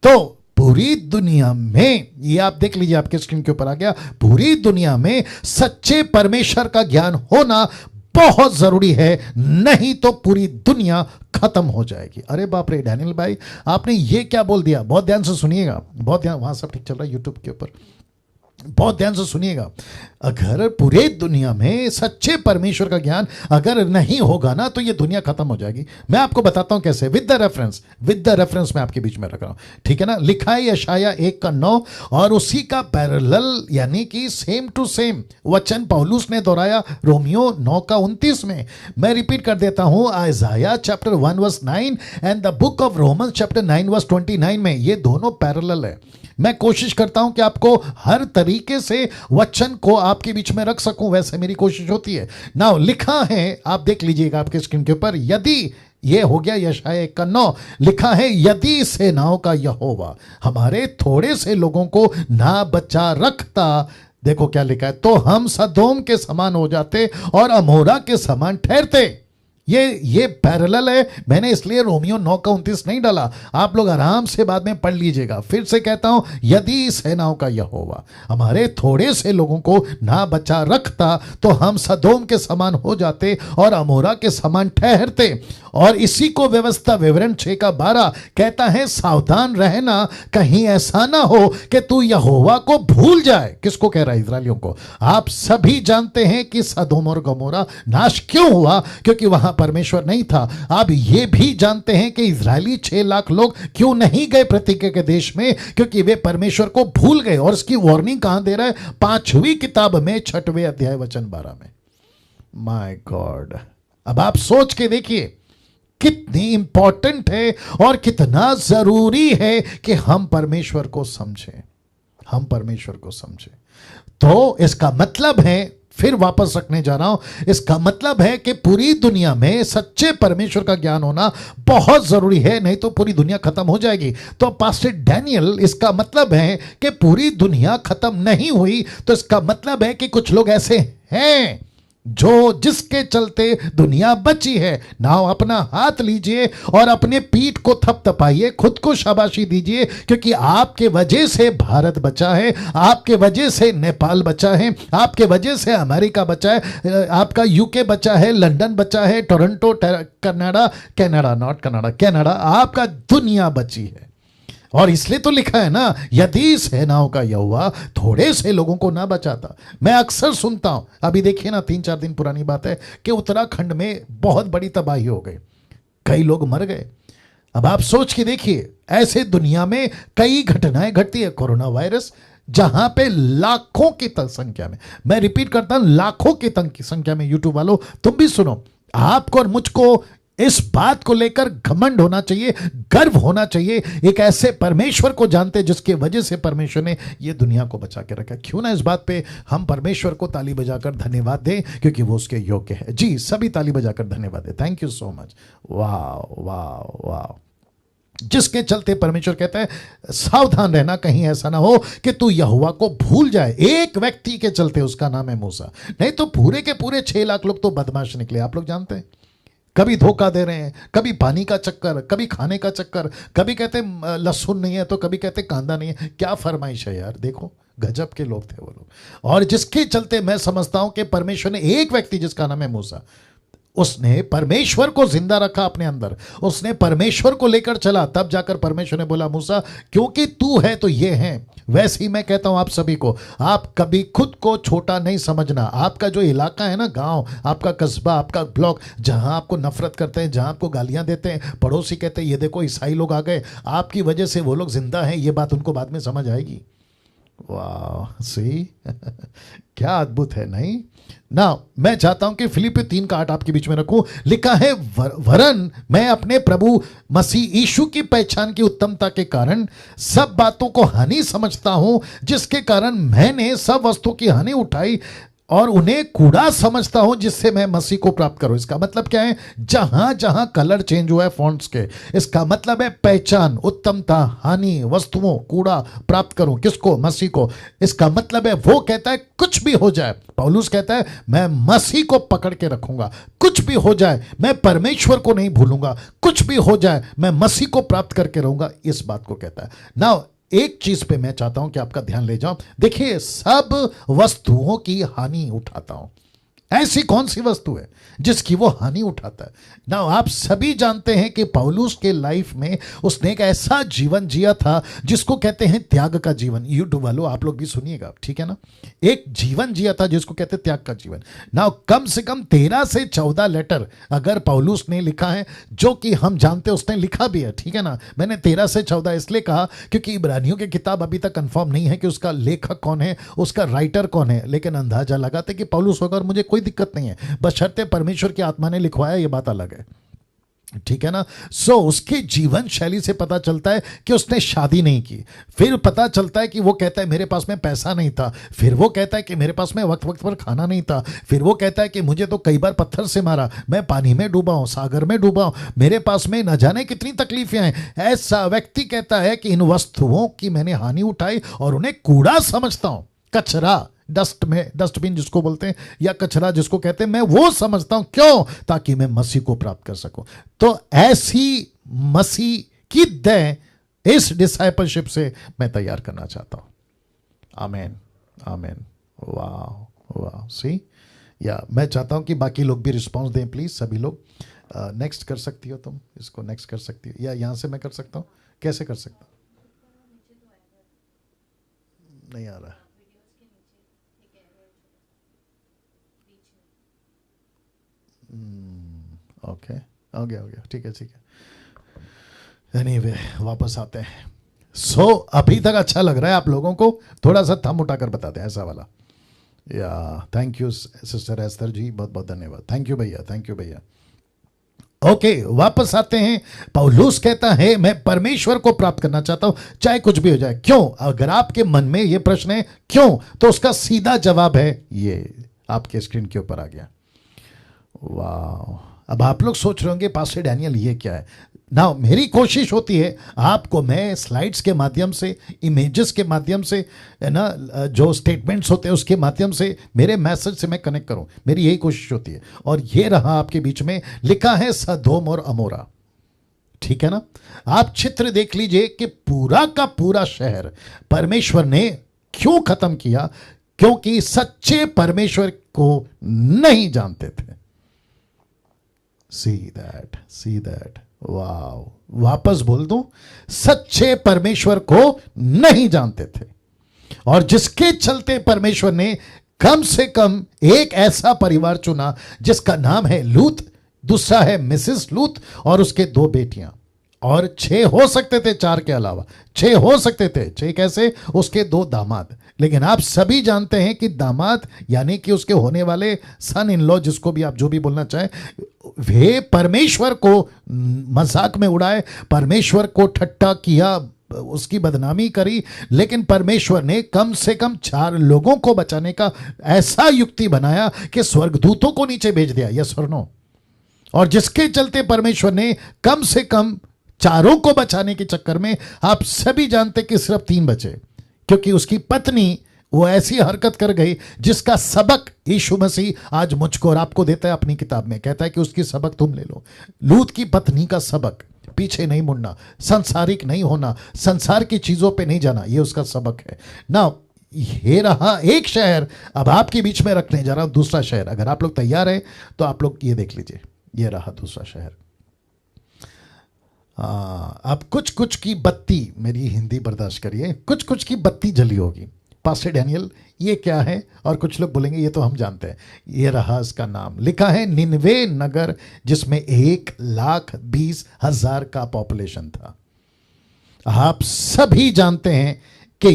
तो पूरी दुनिया में, ये आप देख लीजिए, आपके स्क्रीन के ऊपर आ गया, पूरी दुनिया में सच्चे परमेश्वर का ज्ञान होना बहुत जरूरी है, नहीं तो पूरी दुनिया खत्म हो जाएगी। अरे बाप रे डैनियल भाई, आपने ये क्या बोल दिया? बहुत ध्यान से सुनिएगा, बहुत ध्यान, वहां सब ठीक चल रहा है यूट्यूब के ऊपर, बहुत ध्यान से सुनिएगा। अगर पूरे दुनिया में सच्चे परमेश्वर का ज्ञान अगर नहीं होगा ना, तो ये दुनिया खत्म हो जाएगी। मैं आपको बताता हूं कैसे, विद द रेफरेंस मैं आपके बीच में रख रहा हूं, ठीक है ना। लिखा है यशाया 1:9, और उसी का पैरेलल यानी कि सेम टू सेम वचन पौलुस ने दोहराया रोमियो 9:29 में। मैं रिपीट कर देता हूं, आइजाया chapter 1:9 and the book of Romans chapter 9:29 में, ये दोनों पैरेलल है। मैं कोशिश करता हूं कि आपको हर तरीके से वचन को आपके बीच में रख सकूं, वैसे मेरी कोशिश होती है। नाउ लिखा है, आप देख लीजिएगा आपके स्क्रीन के ऊपर, यदि, ये हो गया यशाया 1:9, लिखा है, यदि सेनाओं का यहोवा हमारे थोड़े से लोगों को ना बचा रखता, देखो क्या लिखा है, तो हम सदोम के समान हो जाते और अमोरा के समान ठहरते। ये पैरेलल है, मैंने इसलिए रोमियो 9:29 नहीं डाला, आप लोग आराम से बाद में पढ़ लीजिएगा। फिर से कहता हूं, यदि सेनाओं का यहोवा हमारे थोड़े से लोगों को ना बचा रखता, तो हम सदोम के समान हो जाते और अमोरा के समान ठहरते। और इसी को व्यवस्था विवरण 6:12 कहता है, सावधान रहना, कहीं ऐसा ना हो कि तू यहोवा को भूल जाए। किसको कह रहा है? इस्राएलियों को। आप सभी जानते हैं कि सदोम और गमोरा नाश क्यों हुआ, क्योंकि वहां वहां परमेश्वर नहीं था। आप ये भी जानते हैं कि इजरायली 6 लाख लोग क्यों नहीं गए प्रतिज्ञा के देश में, क्योंकि वे परमेश्वर को भूल गए। और इसकी वार्निंग कहां दे रहा है? 5वीं किताब में 6वें अध्याय वचन 12 में। माय गॉड, अब आप सोच के देखिए कितनी इंपॉर्टेंट है और कितना जरूरी है कि हम परमेश्वर को समझें, हम परमेश्वर को समझें। तो इसका मतलब है, फिर वापस रखने जा रहा हूं, इसका मतलब है कि पूरी दुनिया में सच्चे परमेश्वर का ज्ञान होना बहुत जरूरी है, नहीं तो पूरी दुनिया खत्म हो जाएगी। तो पास्टर डैनियल, इसका मतलब है कि पूरी दुनिया खत्म नहीं हुई, तो इसका मतलब है कि कुछ लोग ऐसे हैं जो जिसके चलते दुनिया बची है। नाउ अपना हाथ लीजिए और अपने पीठ को थपथपाइए, खुद को शाबाशी दीजिए, क्योंकि आपके वजह से भारत बचा है, आपके वजह से नेपाल बचा है, आपके वजह से अमेरिका बचा है, आपका यूके बचा है, लंदन बचा है, टोरंटो, कनाडा, आपका दुनिया बची है। और इसलिए तो लिखा है ना, यदि सेनाओं का यहोवा थोड़े से लोगों को ना बचाता। मैं अक्सर सुनता हूं, अभी देखिए ना, 3-4 दिन पुरानी बात है कि उत्तराखंड में बहुत बड़ी तबाही हो गई, कई लोग मर गए। अब आप सोच के देखिए, ऐसे दुनिया में कई घटनाएं घटती है। कोरोना वायरस, जहां पे लाखों की संख्या में, मैं रिपीट करता हूं, लाखों की संख्या में, यूट्यूब वालों तुम भी सुनो, आपको और मुझको इस बात को लेकर घमंड होना चाहिए, गर्व होना चाहिए, एक ऐसे परमेश्वर को जानते जिसके वजह से परमेश्वर ने यह दुनिया को बचा के रखा। क्यों ना इस बात पे हम परमेश्वर को ताली बजाकर धन्यवाद दें, क्योंकि वो उसके योग्य है। जी, सभी ताली बजाकर धन्यवाद दें। Thank you so much. वाह वाह वाह। जिसके चलते परमेश्वर कहता है सावधान रहना, कहीं ऐसा ना हो कि तू यहोवा को भूल जाए। एक व्यक्ति के चलते, उसका नाम है मूसा, नहीं तो पूरे के पूरे 6 लाख लोग तो बदमाश निकले। आप लोग जानते हैं, कभी धोखा दे रहे हैं, कभी पानी का चक्कर, कभी खाने का चक्कर, कभी कहते लहसुन नहीं है तो कभी कहते कांदा नहीं है। क्या फरमाइश है यार, देखो गजब के लोग थे वो लोग। और जिसके चलते मैं समझता हूं कि परमेश्वर ने एक व्यक्ति जिसका नाम है मूसा, उसने परमेश्वर को जिंदा रखा अपने अंदर, उसने परमेश्वर को लेकर चला, तब जाकर परमेश्वर ने बोला मूसा, क्योंकि तू है तो ये है। वैसे ही मैं कहता हूं आप सभी को, आप कभी खुद को छोटा नहीं समझना। आपका जो इलाका है ना, गांव, आपका कस्बा, आपका ब्लॉक, जहां आपको नफरत करते हैं, जहां आपको गालियां देते हैं, पड़ोसी कहते हैं ये देखो ईसाई लोग आ गए, आपकी वजह से वो लोग जिंदा हैं, ये बात उनको बाद में समझ आएगी। वाह, सी क्या अद्भुत है, नहीं ना। मैं चाहता हूं कि फिलिपियों 3:8 आपके बीच में रखूं। लिखा है, वरन मैं अपने प्रभु मसीह यीशु की पहचान की उत्तमता के कारण सब बातों को हानि समझता हूं, जिसके कारण मैंने सब वस्तुओं की हानि उठाई और उन्हें कूड़ा समझता हूं, जिससे मैं मसीह को प्राप्त करूं। इसका मतलब क्या है? जहां जहां कलर चेंज हुआ है फॉन्ट्स के, इसका मतलब है पहचान, उत्तमता, हानि, वस्तुओं, कूड़ा प्राप्त करूं। किसको? मसीह को। इसका मतलब है, वो कहता है कुछ भी हो जाए, पौलुस कहता है मैं मसीह को पकड़ के रखूंगा, कुछ भी हो जाए मैं परमेश्वर को नहीं भूलूंगा, कुछ भी हो जाए मैं मसीह को प्राप्त करके रहूंगा, इस बात को कहता है। नाउ एक चीज पे मैं चाहता हूं कि आपका ध्यान ले जाऊं। देखिए, सब वस्तुओं की हानि उठाता हूं। ऐसी कौन सी वस्तु है जिसकी वो हानि उठाता है? ना आप सभी जानते हैं कि पौलुस के लाइफ में उसने एक ऐसा जीवन जिया था जिसको कहते हैं त्याग का जीवन। यूट्यूब वालों आप लोग भी सुनिएगा, ठीक है ना। एक जीवन जिया था जिसको कहते हैं त्याग का जीवन। ना कम से कम 13 से 14 लेटर अगर पौलुस ने लिखा है, जो कि हम जानते हैं उसने लिखा भी है, ठीक है ना। मैंने 13 से 14 इसलिए कहा क्योंकि इब्रानियों की किताब अभी तक कंफर्म नहीं है कि उसका लेखक कौन है, उसका राइटर कौन है, लेकिन अंदाजा लगाते कि पौलुस होगा और मुझे कोई दिक्कत नहीं है, बशर्ते परमेश्वर की आत्मा ने लिखवाया, ये बात अलग है, ठीक है ना। सो उसकी जीवन शैली से पता चलता है कि उसने शादी नहीं की। फिर पता चलता है कि वो कहता है मेरे पास में पैसा नहीं था। फिर वो कहता है कि मेरे पास में वक्त वक्त पर खाना नहीं था। फिर वो कहता है कि मुझे तो कई बार पत्थर से मारा, मैं पानी में डूबा हूं, सागर में डूबा हूं, मेरे पास में न जाने कितनी तकलीफें हैं। ऐसा व्यक्ति कहता है कि इन वस्तुओं की मैंने हानि उठाई और उन्हें कूड़ा समझता हूं, कचरा, डस्टबिन जिसको बोलते हैं, या कचरा जिसको कहते हैं, मैं वो समझता हूं। क्यों? ताकि मैं मसीह को प्राप्त कर सकूं। तो ऐसी मसीह की देह इस डिसाइपलशिप से मैं तैयार करना चाहता हूं। आमेन, आमेन। वाह वाह। सी, या मैं चाहता हूं कि बाकी लोग भी रिस्पॉन्स दें, प्लीज सभी लोग। नेक्स्ट कर सकती हो तुम, इसको नेक्स्ट कर सकती हो, या यहां से मैं कर सकता हूं? कैसे कर सकता हूं? नहीं आ रहा। ओके, हो गया, ठीक है। एनीवे, वापस आते हैं। अभी तक अच्छा लग रहा है आप लोगों को? थोड़ा सा थम उठाकर बता दें, ऐसा वाला। या थैंक यू सिस्टर एस्तर जी, बहुत बहुत धन्यवाद। थैंक यू भैया। ओके, वापस आते हैं। पौलुस कहता है मैं परमेश्वर को प्राप्त करना चाहता हूं, चाहे कुछ भी हो जाए। क्यों? अगर आपके मन में यह प्रश्न है क्यों, तो उसका सीधा जवाब है ये, आपके स्क्रीन के ऊपर आ गया। वाह, अब आप लोग सोच रहे होंगे पास्टर डैनियल ये क्या है ना। मेरी कोशिश होती है आपको मैं स्लाइड्स के माध्यम से, इमेजेस के माध्यम से, है ना, जो स्टेटमेंट्स होते हैं उसके माध्यम से, मेरे मैसेज से मैं कनेक्ट करूं। मेरी यही कोशिश होती है। और ये रहा आपके बीच में लिखा है सदोम और अमोरा, ठीक है ना। आप चित्र देख लीजिए कि पूरा का पूरा शहर परमेश्वर ने क्यों खत्म किया? क्योंकि सच्चे परमेश्वर को नहीं जानते थे। See that, wow. वापस बोल दूं, सच्चे परमेश्वर को नहीं जानते थे, और जिसके चलते परमेश्वर ने कम से कम एक ऐसा परिवार चुना जिसका नाम है लूत, दूसरा है मिसेस लूत, और उसके 2 बेटियां, और 6 हो सकते थे, 4 के अलावा 6 हो सकते थे। 6 कैसे? उसके 2 दामाद। लेकिन आप सभी जानते हैं कि दामाद यानी कि उसके होने वाले सन इन लॉ, जिसको भी आप जो भी बोलना चाहें, वे परमेश्वर को मजाक में उड़ाए, परमेश्वर को ठट्टा किया, उसकी बदनामी करी। लेकिन परमेश्वर ने कम से कम 4 लोगों को बचाने का ऐसा युक्ति बनाया कि स्वर्गदूतों को नीचे भेज दिया। यस और नो? और जिसके चलते परमेश्वर ने कम से कम 4 को बचाने के चक्कर में, आप सभी जानते कि सिर्फ 3 बचे, क्योंकि उसकी पत्नी वो ऐसी हरकत कर गई जिसका सबक यीशु मसीह आज मुझको और आपको देता है अपनी किताब में। कहता है कि उसकी सबक तुम ले लो। लूत की पत्नी का सबक, पीछे नहीं मुड़ना, संसारिक नहीं होना, संसार की चीजों पे नहीं जाना, ये उसका सबक है ना। ये रहा एक शहर। अब आपके बीच में रखने जा रहा हूं दूसरा शहर। अगर आप लोग तैयार हैं तो आप लोग ये देख लीजिए, ये रहा दूसरा शहर। अब कुछ की बत्ती, मेरी हिंदी बर्दाश्त करिए, कुछ की बत्ती जली होगी। पास्टर डैनियल ये क्या है? और कुछ लोग बोलेंगे ये तो हम जानते हैं। ये रहा इसका नाम, लिखा है निनवे नगर, जिसमें 1,20,000 का पॉपुलेशन था। आप सभी जानते हैं कि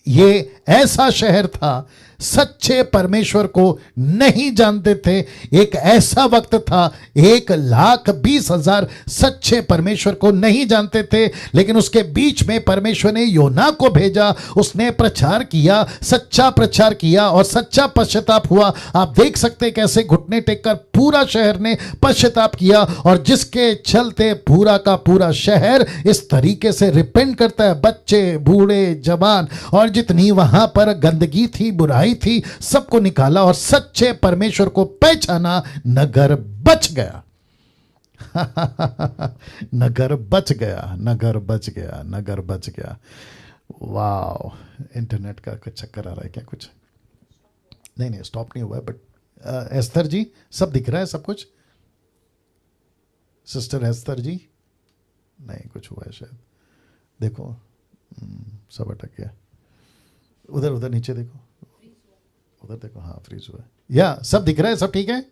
ये ऐसा शहर था, सच्चे परमेश्वर को नहीं जानते थे। एक ऐसा वक्त था, 1,20,000 सच्चे परमेश्वर को नहीं जानते थे। लेकिन उसके बीच में परमेश्वर ने योना को भेजा, उसने प्रचार किया, सच्चा प्रचार किया, और सच्चा पश्चाताप हुआ। आप देख सकते कैसे घुटने टेककर पूरा शहर ने पश्चाताप किया, और जिसके चलते पूरा का पूरा शहर इस तरीके से रिपेंट करता है। बच्चे, बूढ़े, जवान, और जितनी वहां पर गंदगी थी, बुराई थी, सबको निकाला और सच्चे परमेश्वर को पहचाना। नगर बच गया। नगर बच गया। वाओ, इंटरनेट का कुछ चक्कर आ रहा है क्या? कुछ नहीं, स्टॉप नहीं हुआ है। बट एस्तर जी, सब दिख रहा है, सब कुछ? सिस्टर एस्तर जी, नहीं, कुछ हुआ है शायद। देखो, सब अटक गया। उधर नीचे देखो, उधर देखो, हाँ, फ्रीज हुआ है। या सब दिख रहा है, सब ठीक है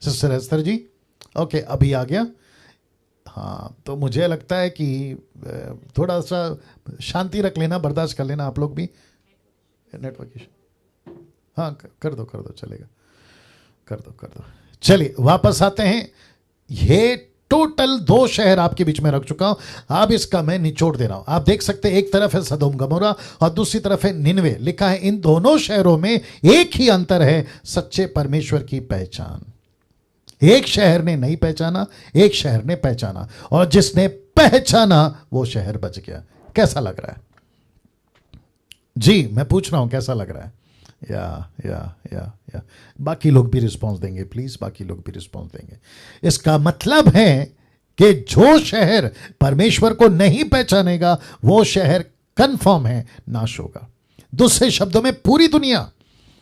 सिस्टर एस्तर जी? ओके, अभी आ गया। हाँ, तो मुझे लगता है कि थोड़ा सा शांति रख लेना, बर्दाश्त कर लेना आप लोग भी। नेटवर्क इशू, हाँ, कर दो, चलेगा, कर दो। चलिए वापस आते हैं। ये टोटल 2 शहर आपके बीच में रख चुका हूं। अब इसका मैं निचोड़ दे रहा हूं। आप देख सकते हैं, एक तरफ है सदोम गमोरा और दूसरी तरफ है निनवे। लिखा है इन दोनों शहरों में एक ही अंतर है, सच्चे परमेश्वर की पहचान। एक शहर ने नहीं पहचाना, एक शहर ने पहचाना, और जिसने पहचाना वो शहर बच गया। कैसा लग रहा है जी? मैं पूछ रहा हूं, कैसा लग रहा है? या बाकी लोग भी रिस्पॉन्स देंगे, प्लीज, बाकी लोग भी रिस्पॉन्स देंगे। इसका मतलब है कि जो शहर परमेश्वर को नहीं पहचानेगा वो शहर कंफर्म है नाश होगा। दूसरे शब्दों में, पूरी दुनिया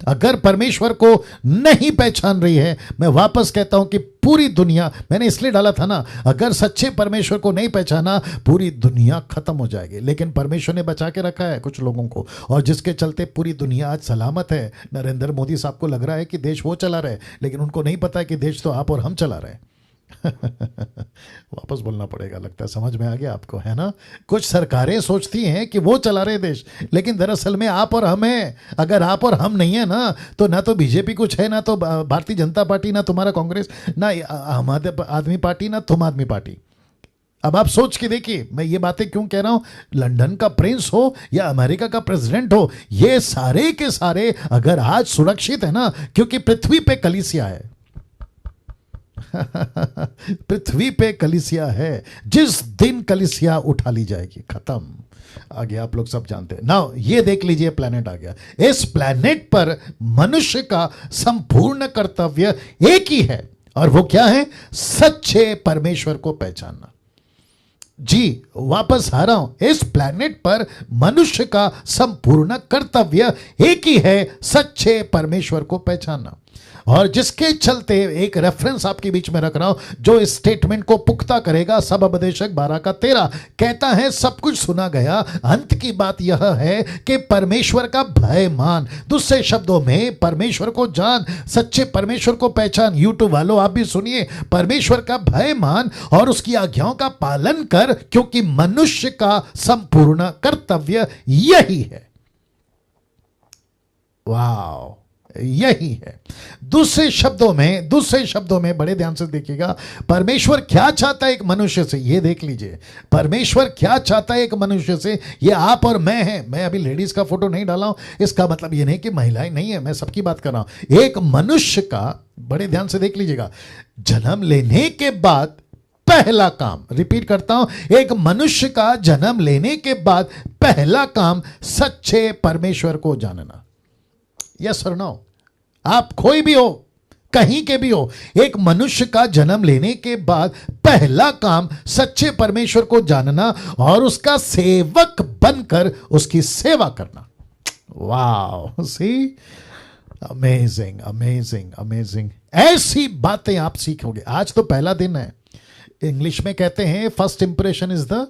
अगर परमेश्वर को नहीं पहचान रही है, मैं वापस कहता हूं कि पूरी दुनिया, मैंने इसलिए डाला था ना, अगर सच्चे परमेश्वर को नहीं पहचाना पूरी दुनिया खत्म हो जाएगी। लेकिन परमेश्वर ने बचा के रखा है कुछ लोगों को, और जिसके चलते पूरी दुनिया आज सलामत है। नरेंद्र मोदी साहब को लग रहा है कि देश वो चला रहे, लेकिन उनको नहीं पता है कि देश तो आप और हम चला रहे हैं। वापस बोलना पड़ेगा, लगता है समझ में आ गया आपको, है ना। कुछ सरकारें सोचती हैं कि वो चला रहे देश, लेकिन दरअसल में आप और हम हैं। अगर आप और हम नहीं है ना तो बीजेपी कुछ है, ना तो भारतीय जनता पार्टी, ना तुम्हारा कांग्रेस, ना आम आदमी पार्टी, ना तुम आदमी पार्टी। अब आप सोच के देखिए, मैं ये बातें क्यों कह रहा हूं। लंदन का प्रिंस हो या अमेरिका का प्रेसिडेंट हो, ये सारे के सारे अगर आज सुरक्षित है ना, क्योंकि पृथ्वी पे कलीसिया है। पृथ्वी पे कलीसिया है, जिस दिन कलीसिया उठा ली जाएगी, खत्म। आगे आप लोग सब जानते हैं ना। ये देख लीजिए, प्लैनेट आ गया। इस प्लैनेट पर मनुष्य का संपूर्ण कर्तव्य एक ही है, और वो क्या है? सच्चे परमेश्वर को पहचानना। जी, वापस आ रहा हूं, इस प्लैनेट पर मनुष्य का संपूर्ण कर्तव्य एक ही है, सच्चे परमेश्वर को पहचानना। और जिसके चलते एक रेफरेंस आपके बीच में रख रहा हूं, जो इस स्टेटमेंट को पुख्ता करेगा। सब उपदेशक 12:13 कहता है, सब कुछ सुना गया, अंत की बात यह है कि परमेश्वर का भय मान। दूसरे शब्दों में, परमेश्वर को जान, सच्चे परमेश्वर को पहचान। यूट्यूब वालों, आप भी सुनिए, परमेश्वर का भय मान और उसकी आज्ञाओं का पालन कर, क्योंकि मनुष्य का संपूर्ण कर्तव्य यही है। वाह, यही है। दूसरे शब्दों में बड़े ध्यान से देखिएगा, परमेश्वर क्या चाहता है एक मनुष्य से, ये देख लीजिए। परमेश्वर क्या चाहता है एक मनुष्य से, ये आप और मैं हैं। मैं अभी लेडीज का फोटो नहीं डाला हूं, इसका मतलब ये नहीं कि महिलाएं नहीं है, मैं सबकी बात कर रहा हूं। एक मनुष्य का, बड़े ध्यान से देख लीजिएगा, जन्म लेने के बाद पहला काम, रिपीट करता हूं, एक मनुष्य का जन्म लेने के बाद पहला काम सच्चे परमेश्वर को जानना। यस और नो? आप कोई भी हो, कहीं के भी हो, एक मनुष्य का जन्म लेने के बाद पहला काम सच्चे परमेश्वर को जानना और उसका सेवक बनकर उसकी सेवा करना। वाह, सी, अमेजिंग अमेजिंग अमेजिंग। ऐसी बातें आप सीखोगे। आज तो पहला दिन है। इंग्लिश में कहते हैं, first impression is the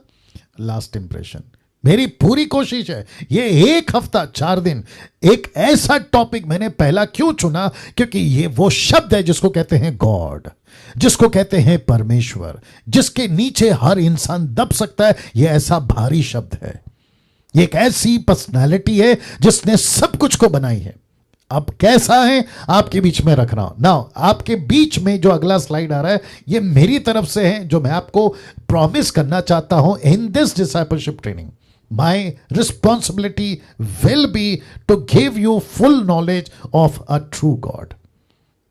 last impression. मेरी पूरी कोशिश है ये एक हफ्ता 4 दिन एक ऐसा टॉपिक मैंने पहला क्यों चुना, क्योंकि ये वो शब्द है जिसको कहते हैं गॉड, जिसको कहते हैं परमेश्वर, जिसके नीचे हर इंसान दब सकता है। ये ऐसा भारी शब्द है। ये एक ऐसी पर्सनालिटी है जिसने सब कुछ को बनाई है। अब कैसा है आपके बीच में रख रहा हूं ना। आपके बीच में जो अगला स्लाइड आ रहा है, ये मेरी तरफ से है, जो मैं आपको प्रॉमिस करना चाहता हूं इन this discipleship training. My responsibility will be to give you full knowledge of a true God.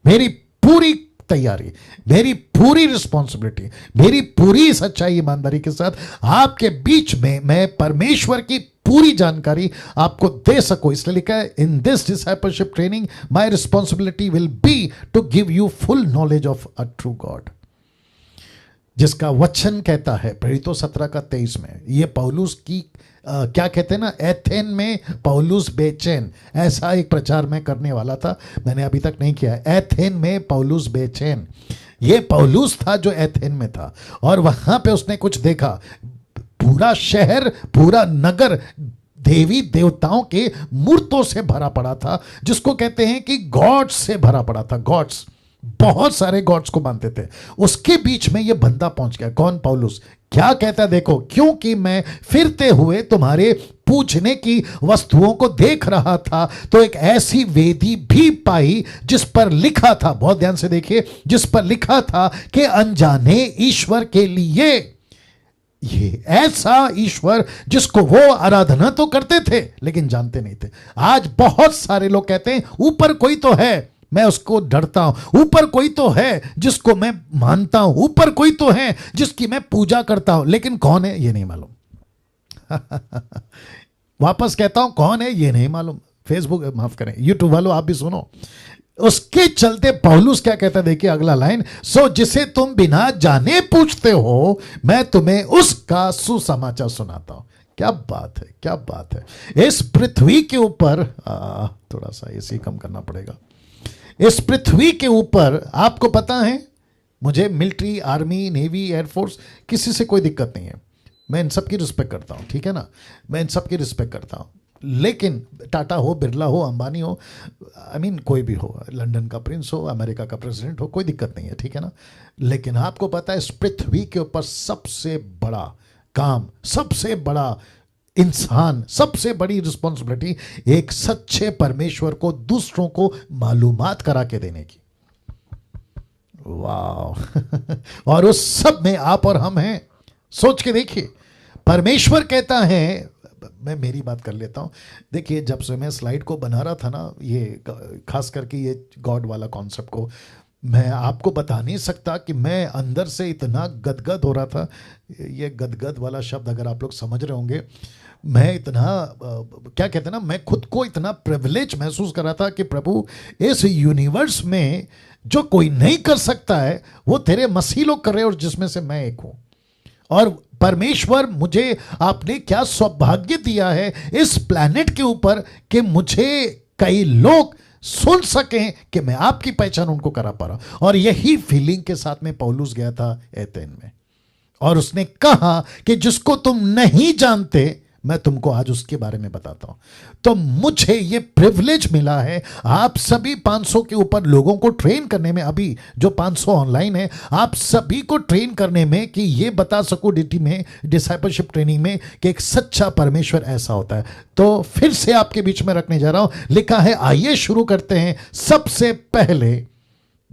मेरी पूरी तैयारी, मेरी पूरी रिस्पॉन्सिबिलिटी, मेरी पूरी सच्चाई ईमानदारी के साथ आपके बीच में मैं परमेश्वर की पूरी जानकारी आपको दे सकूं, इसलिए लिखा है in this discipleship training my responsibility will be to give you full knowledge of a true God. जिसका वचन कहता है प्रेरितों 17:23 में, ये पौलुस की क्या कहते हैं ना, एथेन में पौलुस बेचैन, ऐसा एक प्रचार मैं करने वाला था, मैंने अभी तक नहीं किया। एथेन में पौलुस बेचैन, ये पौलुस था जो एथेन में था, और वहां पे उसने कुछ देखा। पूरा शहर, पूरा नगर देवी देवताओं के मूर्तों से भरा पड़ा था, जिसको कहते हैं कि गॉड्स से भरा पड़ा था। गॉड्स, बहुत सारे गॉड्स को मानते थे। उसके बीच में ये बंदा पहुंच गया। कौन? पौलुस। क्या कहता है देखो, क्योंकि मैं फिरते हुए तुम्हारे पूजने की वस्तुओं को देख रहा था, तो एक ऐसी वेदी भी पाई जिस पर लिखा था, बहुत ध्यान से देखिए, जिस पर लिखा था कि अनजाने ईश्वर के लिए। ये ऐसा ईश्वर जिसको वो आराधना तो करते थे लेकिन जानते नहीं थे। आज बहुत सारे लोग कहते हैं ऊपर कोई तो है, मैं उसको डरता हूं, ऊपर कोई तो है जिसको मैं मानता हूं, ऊपर कोई तो है जिसकी मैं पूजा करता हूं, लेकिन कौन है ये नहीं मालूम। वापस कहता हूं, कौन है ये नहीं मालूम। फेसबुक, माफ करें, यूट्यूब वालों आप भी सुनो। उसके चलते पौलुस क्या कहता है, देखिए अगला लाइन, सो जिसे तुम बिना जाने पूछते हो, मैं तुम्हें उसका सुसमाचार सुनाता हूं। क्या बात है, क्या बात है। इस पृथ्वी के ऊपर थोड़ा सा एसी कम करना पड़ेगा। इस पृथ्वी के ऊपर आपको पता है, मुझे मिलिट्री, आर्मी, नेवी, एयरफोर्स किसी से कोई दिक्कत नहीं है। मैं इन सब की रिस्पेक्ट करता हूँ, ठीक है ना, मैं इन सब की रिस्पेक्ट करता हूँ। लेकिन टाटा हो, बिरला हो, अंबानी हो, आई मीन कोई भी हो, लंदन का प्रिंस हो, अमेरिका का प्रेसिडेंट हो, कोई दिक्कत नहीं है, ठीक है ना। लेकिन आपको पता है इस पृथ्वी के ऊपर सबसे बड़ा काम, सबसे बड़ा इंसान, सबसे बड़ी रिस्पॉन्सिबिलिटी एक सच्चे परमेश्वर को दूसरों को मालूमात करा के देने की। वाह और उस सब में आप और हम हैं। सोच के देखिए, परमेश्वर कहता है, मैं मेरी बात कर लेता हूं। देखिए, जब से मैं स्लाइड को बना रहा था ना, ये खास करके ये गॉड वाला कॉन्सेप्ट को, मैं आपको बता नहीं सकता कि मैं अंदर से इतना गदगद हो रहा था। ये गदगद वाला शब्द अगर आप लोग समझ रहे होंगे, मैं इतना क्या कहते हैं ना, मैं खुद को इतना प्रिविलेज महसूस कर रहा था कि प्रभु, इस यूनिवर्स में जो कोई नहीं कर सकता है वो तेरे मसीह लोग कर रहे हैं, और जिसमें से मैं एक हूं। और परमेश्वर, मुझे आपने क्या सौभाग्य दिया है इस प्लैनेट के ऊपर कि मुझे कई लोग सुन सकें कि मैं आपकी पहचान उनको करा पा रहा हूं। और यही फीलिंग के साथ में पौलुस गया था एथेन में, और उसने कहा कि जिसको तुम नहीं जानते मैं तुमको आज उसके बारे में बताता हूं। तो मुझे ये प्रिविलेज मिला है आप सभी 500 के ऊपर लोगों को ट्रेन करने में, अभी जो 500 ऑनलाइन है, आप सभी को ट्रेन करने में कि ये बता सको डीटी में, डिसाइपलशिप ट्रेनिंग में, कि एक सच्चा परमेश्वर ऐसा होता है। तो फिर से आपके बीच में रखने जा रहा हूं, लिखा है, आइए शुरू करते हैं। सबसे पहले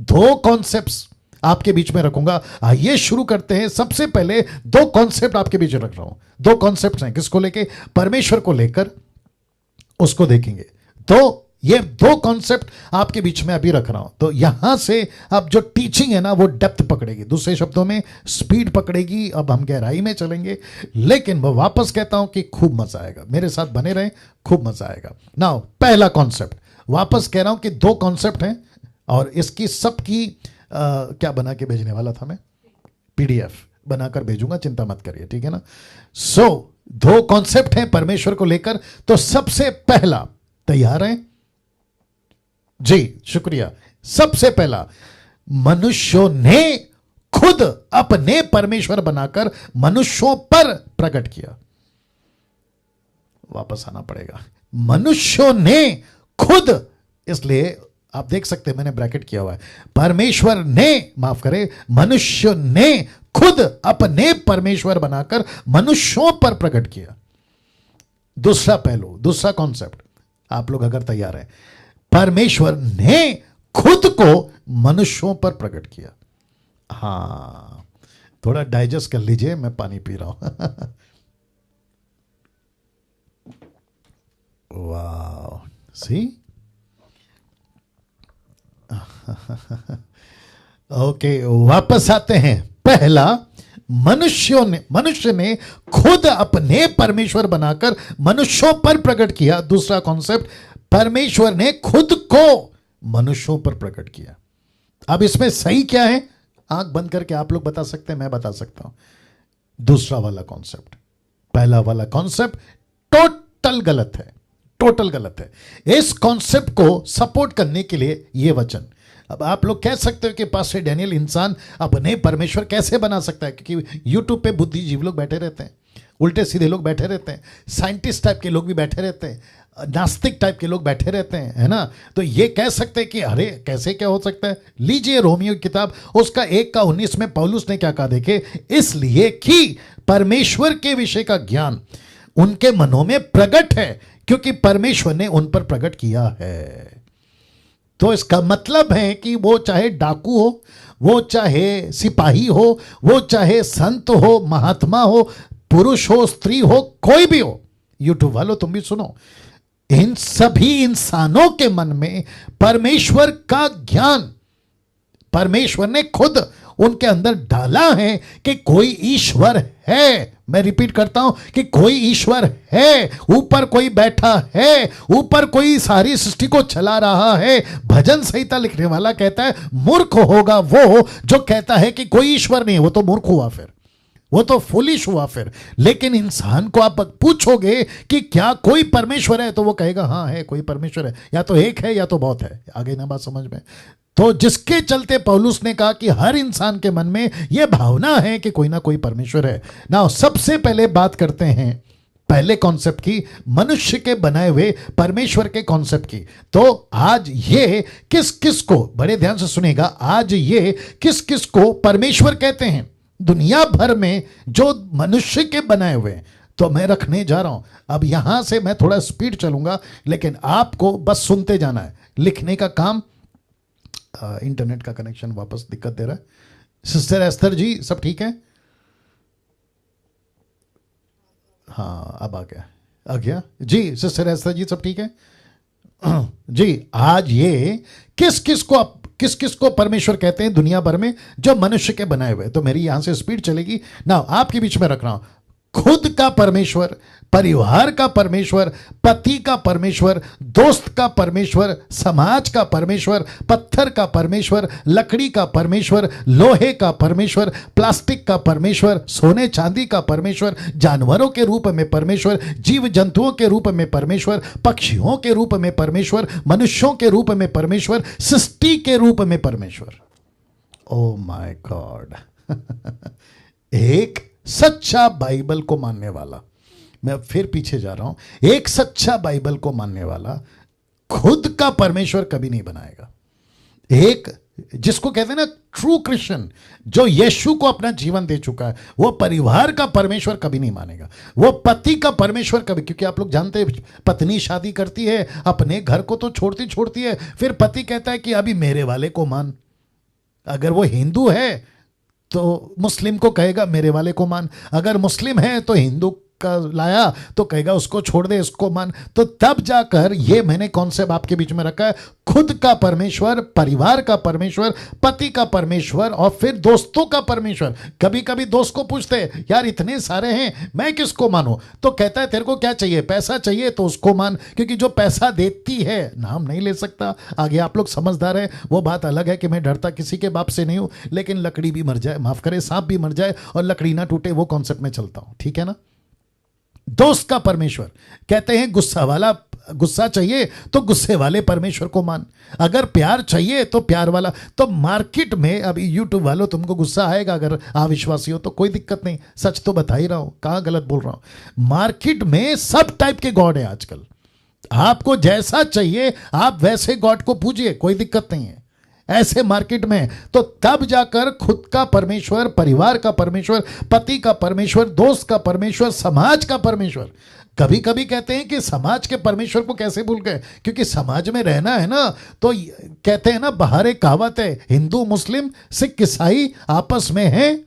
2 कॉन्सेप्ट्स आपके बीच में रखूंगा। आइए शुरू करते हैं। सबसे पहले 2 कॉन्सेप्ट आपके बीच में रख रहा हूं। 2 कॉन्सेप्ट हैं, किसको लेके? परमेश्वर को लेकर, उसको देखेंगे। तो ये 2 कॉन्सेप्ट आपके बीच में अभी रख रहा हूं। तो यहां से अब जो टीचिंग है ना, वो डेप्थ पकड़ेगी, दूसरे शब्दों में स्पीड पकड़ेगी। अब हम गहराई में चलेंगे, लेकिन मैं वापस कहता हूं कि खूब मजा आएगा। मेरे साथ बने रहें, खूब मजा आएगा। नाउ पहला कॉन्सेप्ट, वापस कह रहा हूं कि 2 कॉन्सेप्ट हैं, और इसकी सबकी क्या बना के भेजने वाला था मैं, पीडीएफ बनाकर भेजूंगा, चिंता मत करिए, ठीक है ना। सो 2 कॉन्सेप्ट हैं परमेश्वर को लेकर। तो सबसे पहला, तैयार हैं जी? शुक्रिया। सबसे पहला, मनुष्यों ने खुद अपने परमेश्वर बनाकर मनुष्यों पर प्रकट किया। वापस आना पड़ेगा, मनुष्यों ने खुद, इसलिए आप देख सकते हैं मैंने ब्रैकेट किया हुआ है, परमेश्वर ने, माफ करें, मनुष्य ने खुद अपने परमेश्वर बनाकर मनुष्यों पर प्रकट किया। दूसरा पहलू, दूसरा कॉन्सेप्ट, आप लोग अगर तैयार हैं, परमेश्वर ने खुद को मनुष्यों पर प्रकट किया। हां, थोड़ा डाइजेस्ट कर लीजिए, मैं पानी पी रहा हूं। वाह, सी, ओके, वापस आते हैं। पहला, मनुष्य ने खुद अपने परमेश्वर बनाकर मनुष्यों पर प्रकट किया। दूसरा कॉन्सेप्ट, परमेश्वर ने खुद को मनुष्यों पर प्रकट किया। अब इसमें सही क्या है, आंख बंद करके आप लोग बता सकते हैं, मैं बता सकता हूं। दूसरा वाला कॉन्सेप्ट, पहला वाला कॉन्सेप्ट टोटल गलत है, टोटल गलत है। इस कॉन्सेप्ट को सपोर्ट करने के लिए ये वचन, अब आप लोग कह सकते हो कि पास्टर डैनियल, इंसान अपने परमेश्वर कैसे बना सकता है? क्योंकि यूट्यूब पे बुद्धिजीवी लोग बैठे रहते हैं, उल्टे सीधे लोग बैठे रहते हैं, साइंटिस्ट टाइप के लोग भी बैठे रहते हैं, नास्तिक टाइप के लोग बैठे रहते हैं, है ना। तो ये कह सकते हैं कि अरे कैसे क्या हो सकता है। लीजिए रोमियो की किताब, उसका 1:19 में पौलुस ने क्या कहा, देखे, इसलिए कि परमेश्वर के विषय का ज्ञान उनके मनों में प्रकट है, क्योंकि परमेश्वर ने उन पर प्रकट किया है। तो इसका मतलब है कि वो चाहे डाकू हो, वो चाहे सिपाही हो, वो चाहे संत हो, महात्मा हो, पुरुष हो, स्त्री हो, कोई भी हो, यूट्यूब वालों तुम भी सुनो, इन सभी इंसानों के मन में परमेश्वर का ज्ञान परमेश्वर ने खुद उनके अंदर डाला है कि कोई ईश्वर है। मैं रिपीट करता हूं कि कोई ईश्वर है, ऊपर कोई बैठा है, ऊपर कोई सारी सृष्टि को चला रहा है। भजन संहिता लिखने वाला कहता है, मूर्ख होगा वो जो कहता है कि कोई ईश्वर नहीं है, वो तो मूर्ख हुआ। फिर वो तो फुलिश हुआ फिर। लेकिन इंसान को आप पूछोगे कि क्या कोई परमेश्वर है, तो वो कहेगा हाँ है, कोई परमेश्वर है, या तो एक है या तो बहुत है। आगे ना बात समझ में। तो जिसके चलते पौलुस ने कहा कि हर इंसान के मन में यह भावना है कि कोई ना कोई परमेश्वर है। ना सबसे पहले बात करते हैं पहले कॉन्सेप्ट की, मनुष्य के बनाए हुए परमेश्वर के कॉन्सेप्ट की। तो आज ये किस किस को, बड़े ध्यान से सुनेगा, आज ये किस किस को परमेश्वर कहते हैं दुनिया भर में जो मनुष्य के बनाए हुए हैं। तो मैं रखने जा रहा हूं। अब यहां से मैं थोड़ा स्पीड चलूंगा, लेकिन आपको बस सुनते जाना है। लिखने का काम, इंटरनेट का कनेक्शन वापस दिक्कत दे रहा है। सिस्टर एस्थर जी सब ठीक है? हाँ अब आ गया जी। सिस्टर एस्थर जी सब ठीक है जी। आज ये किस किस को परमेश्वर कहते हैं दुनिया भर में जो मनुष्य के बनाए हुए। तो मेरी यहां से स्पीड चलेगी ना, आपके बीच में रख रहा हूं। खुद का परमेश्वर, परिवार का परमेश्वर, पति का परमेश्वर, दोस्त का परमेश्वर, समाज का परमेश्वर, पत्थर का परमेश्वर, लकड़ी का परमेश्वर, लोहे का परमेश्वर, प्लास्टिक का परमेश्वर, सोने चांदी का परमेश्वर, जानवरों के रूप में परमेश्वर, जीव जंतुओं के रूप में परमेश्वर, पक्षियों के रूप में परमेश्वर, मनुष्यों के रूप में परमेश्वर, सृष्टि के रूप में परमेश्वर। ओ माय गॉड एक सच्चा बाइबल को मानने वाला, मैं फिर पीछे जा रहा हूं, एक सच्चा बाइबल को मानने वाला खुद का परमेश्वर कभी नहीं बनाएगा। एक जिसको कहते हैं ना ट्रू क्रिश्चियन, जो यीशु को अपना जीवन दे चुका है, वो परिवार का परमेश्वर कभी नहीं मानेगा। वो पति का परमेश्वर कभी, क्योंकि आप लोग जानते हैं पत्नी शादी करती है, अपने घर को तो छोड़ती है, फिर पति कहता है कि अभी मेरे वाले को मान। अगर वो हिंदू है तो मुस्लिम को कहेगा मेरे वाले को मान, अगर मुस्लिम है तो हिंदू का लाया तो कहेगा उसको छोड़ दे, इसको मान। तो तब जाकर ये मैंने कॉन्सेप्ट आपके बीच में रखा है, खुद का परमेश्वर, परिवार का परमेश्वर, पति का परमेश्वर और फिर दोस्तों का परमेश्वर। कभी कभी दोस्त को पूछते हैं यार इतने सारे हैं मैं किसको मानूं, तो कहता है तेरे को क्या चाहिए, पैसा चाहिए तो उसको मान, क्योंकि जो पैसा देती है, नाम नहीं ले सकता, आगे आप लोग समझदार हैं, वो बात अलग है कि मैं डरता किसी के बाप से नहीं हूं, लेकिन लकड़ी भी मर जाए, माफ करे सांप भी मर जाए और लकड़ी ना टूटे, वो कॉन्सेप्ट में चलता हूं, ठीक है ना। दोस्त का परमेश्वर कहते हैं गुस्सा चाहिए तो गुस्से वाले परमेश्वर को मान, अगर प्यार चाहिए तो प्यार वाला। तो मार्केट में अभी यूट्यूब वालों तुमको गुस्सा आएगा अगर अविश्वासी हो तो कोई दिक्कत नहीं, सच तो बता ही रहा हूं, कहां गलत बोल रहा हूं। मार्केट में सब टाइप के गॉड है आजकल, आपको जैसा चाहिए आप वैसे गॉड को पूजिए, कोई दिक्कत नहीं है ऐसे मार्केट में। तो तब जाकर खुद का परमेश्वर, परिवार का परमेश्वर, पति का परमेश्वर, दोस्त का परमेश्वर, समाज का परमेश्वर। कभी कभी कहते हैं कि समाज के परमेश्वर को कैसे भूल गए, क्योंकि समाज में रहना है ना। तो कहते हैं ना, बाहर एक कहावत है, हिंदू मुस्लिम सिख ईसाई आपस में है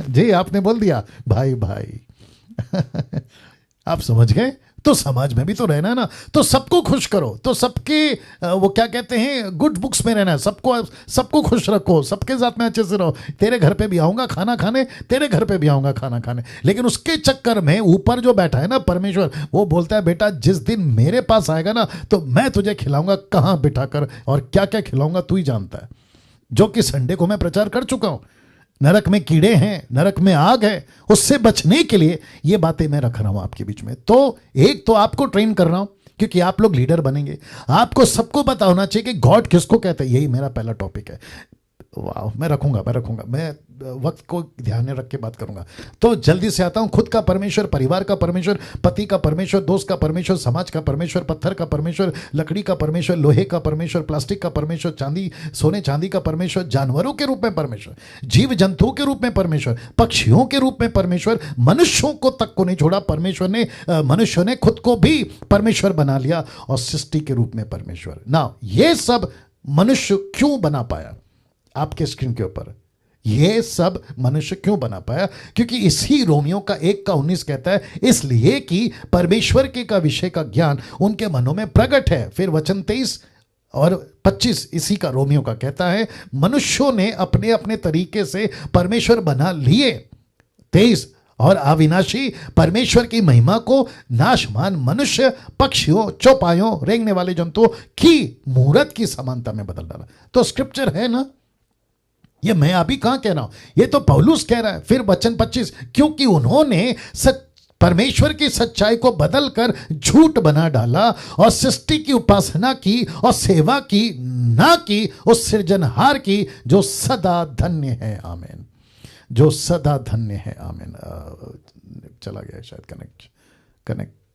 जी आपने बोल दिया भाई भाई आप समझ गए। तो समाज में भी तो रहना है ना, तो सबको खुश करो, तो सबके वो क्या कहते हैं गुड बुक्स में रहना है, सबको खुश रखो, सबके साथ में अच्छे से रहो। तेरे घर पे भी आऊंगा खाना खाने, तेरे घर पे भी आऊंगा खाना खाने, लेकिन उसके चक्कर में ऊपर जो बैठा है ना परमेश्वर, वो बोलता है बेटा जिस दिन मेरे पास आएगा ना तो मैं तुझे खिलाऊंगा, कहाँ बिठा कर और क्या क्या खिलाऊंगा तू ही जानता है। जो कि संडे को मैं प्रचार कर चुका हूं, नरक में कीड़े हैं, नरक में आग है, उससे बचने के लिए ये बातें मैं रख रहा हूं आपके बीच में। तो एक तो आपको ट्रेन कर रहा हूं क्योंकि आप लोग लीडर बनेंगे, आपको सबको पता होना चाहिए कि गॉड किसको कहते हैं। यही मेरा पहला टॉपिक है। वाह, मैं रखूंगा मैं वक्त को ध्यान में रख के बात करूंगा। तो जल्दी से आता हूं। खुद का परमेश्वर, परिवार का परमेश्वर, पति का परमेश्वर, दोस्त का परमेश्वर, समाज का परमेश्वर, पत्थर का परमेश्वर, लकड़ी का परमेश्वर, लोहे का परमेश्वर, प्लास्टिक का परमेश्वर, सोने चांदी का परमेश्वर, जानवरों के रूप में परमेश्वर, जीव जंतुओं के रूप में परमेश्वर, पक्षियों के रूप में परमेश्वर, मनुष्यों को तक को नहीं छोड़ा परमेश्वर ने, मनुष्य ने खुद को भी परमेश्वर बना लिया और सृष्टि के रूप में परमेश्वर। ना ये सब मनुष्य क्यों बना पाया, आपके स्क्रीन के ऊपर ये सब मनुष्य क्यों बना पाया, क्योंकि इसी रोमियो का 1:19 कहता है, इसलिए कि परमेश्वर के का विषय का ज्ञान उनके मनों में प्रकट है। फिर वचन 23 और 25 इसी का रोमियो का कहता है, मनुष्यों ने अपने अपने तरीके से परमेश्वर बना लिए। 23 और अविनाशी परमेश्वर की महिमा को नाशमान मनुष्य, पक्षियों, चौपायों, रेंगने वाले जंतुओं की मूरत की समानता में बदल डाला। तो स्क्रिप्चर है ना, ये मैं अभी कहां कह रहा हूं, ये तो पौलुस कह रहा है। फिर वचन 25, क्योंकि उन्होंने परमेश्वर की सच्चाई को बदलकर झूठ बना डाला और सृष्टि की उपासना की और सेवा की, ना की उस सृजनहार की जो सदा धन्य है। आमीन। जो सदा धन्य है। आमीन। चला गया शायद,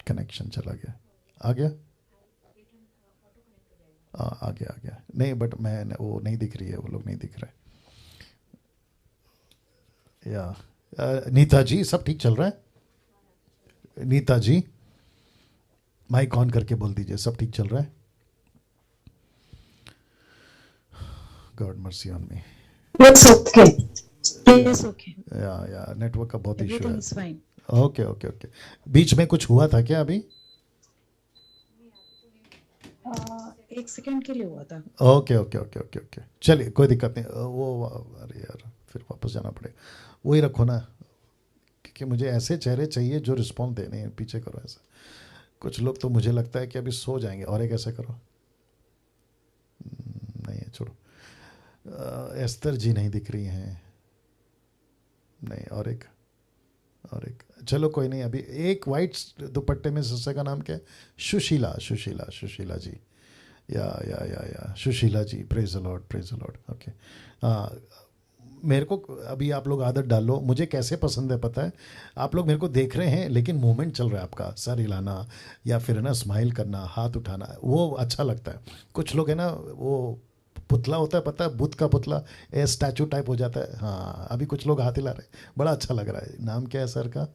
कनेक्शन चला गया। आ गया, आ गया नहीं, बट मैं वो नहीं दिख रही है, वो लोग नहीं दिख रहे। या नीता जी सब ठीक चल रहा है? नीता जी माइक ऑन करके बोल दीजिए, सब ठीक चल रहा है? God mercy on me. It's okay. It's okay. या नेटवर्क का बहुत इशू Everything है। is fine. ओके। बीच में कुछ हुआ था क्या अभी? एक सेकंड के लिए हुआ था। ओके। चलिए कोई दिक्कत नहीं। वो अरे यार फिर वापस जाना पड़ेगा। वही रखो ना, क्योंकि मुझे ऐसे चेहरे चाहिए जो रिस्पॉन्स देने हैं। पीछे करो ऐसा। कुछ लोग तो मुझे लगता है कि अभी सो जाएंगे। और एक ऐसा करो, नहीं है, छोड़ो। एस्तर जी नहीं दिख रही हैं, नहीं। और एक चलो कोई नहीं। अभी एक वाइट दुपट्टे में सिस्टर का नाम क्या है? सुशीला जी। या Sushila ji. Praise the Lord. Okay. मेरे को अभी आप लोग आदत डालो, मुझे कैसे पसंद है पता है? आप लोग मेरे को देख रहे हैं लेकिन मूवमेंट चल रहा है आपका, सर हिलाना या फिर ना स्माइल करना, हाथ उठाना, वो अच्छा लगता है। कुछ लोग है ना, वो पुतला होता है पता है, बुद्ध का पुतला, स्टैचू टाइप हो जाता है। हाँ, अभी कुछ लोग हाथ हिला रहे हैं, बड़ा अच्छा लग रहा है। नाम क्या है सर का?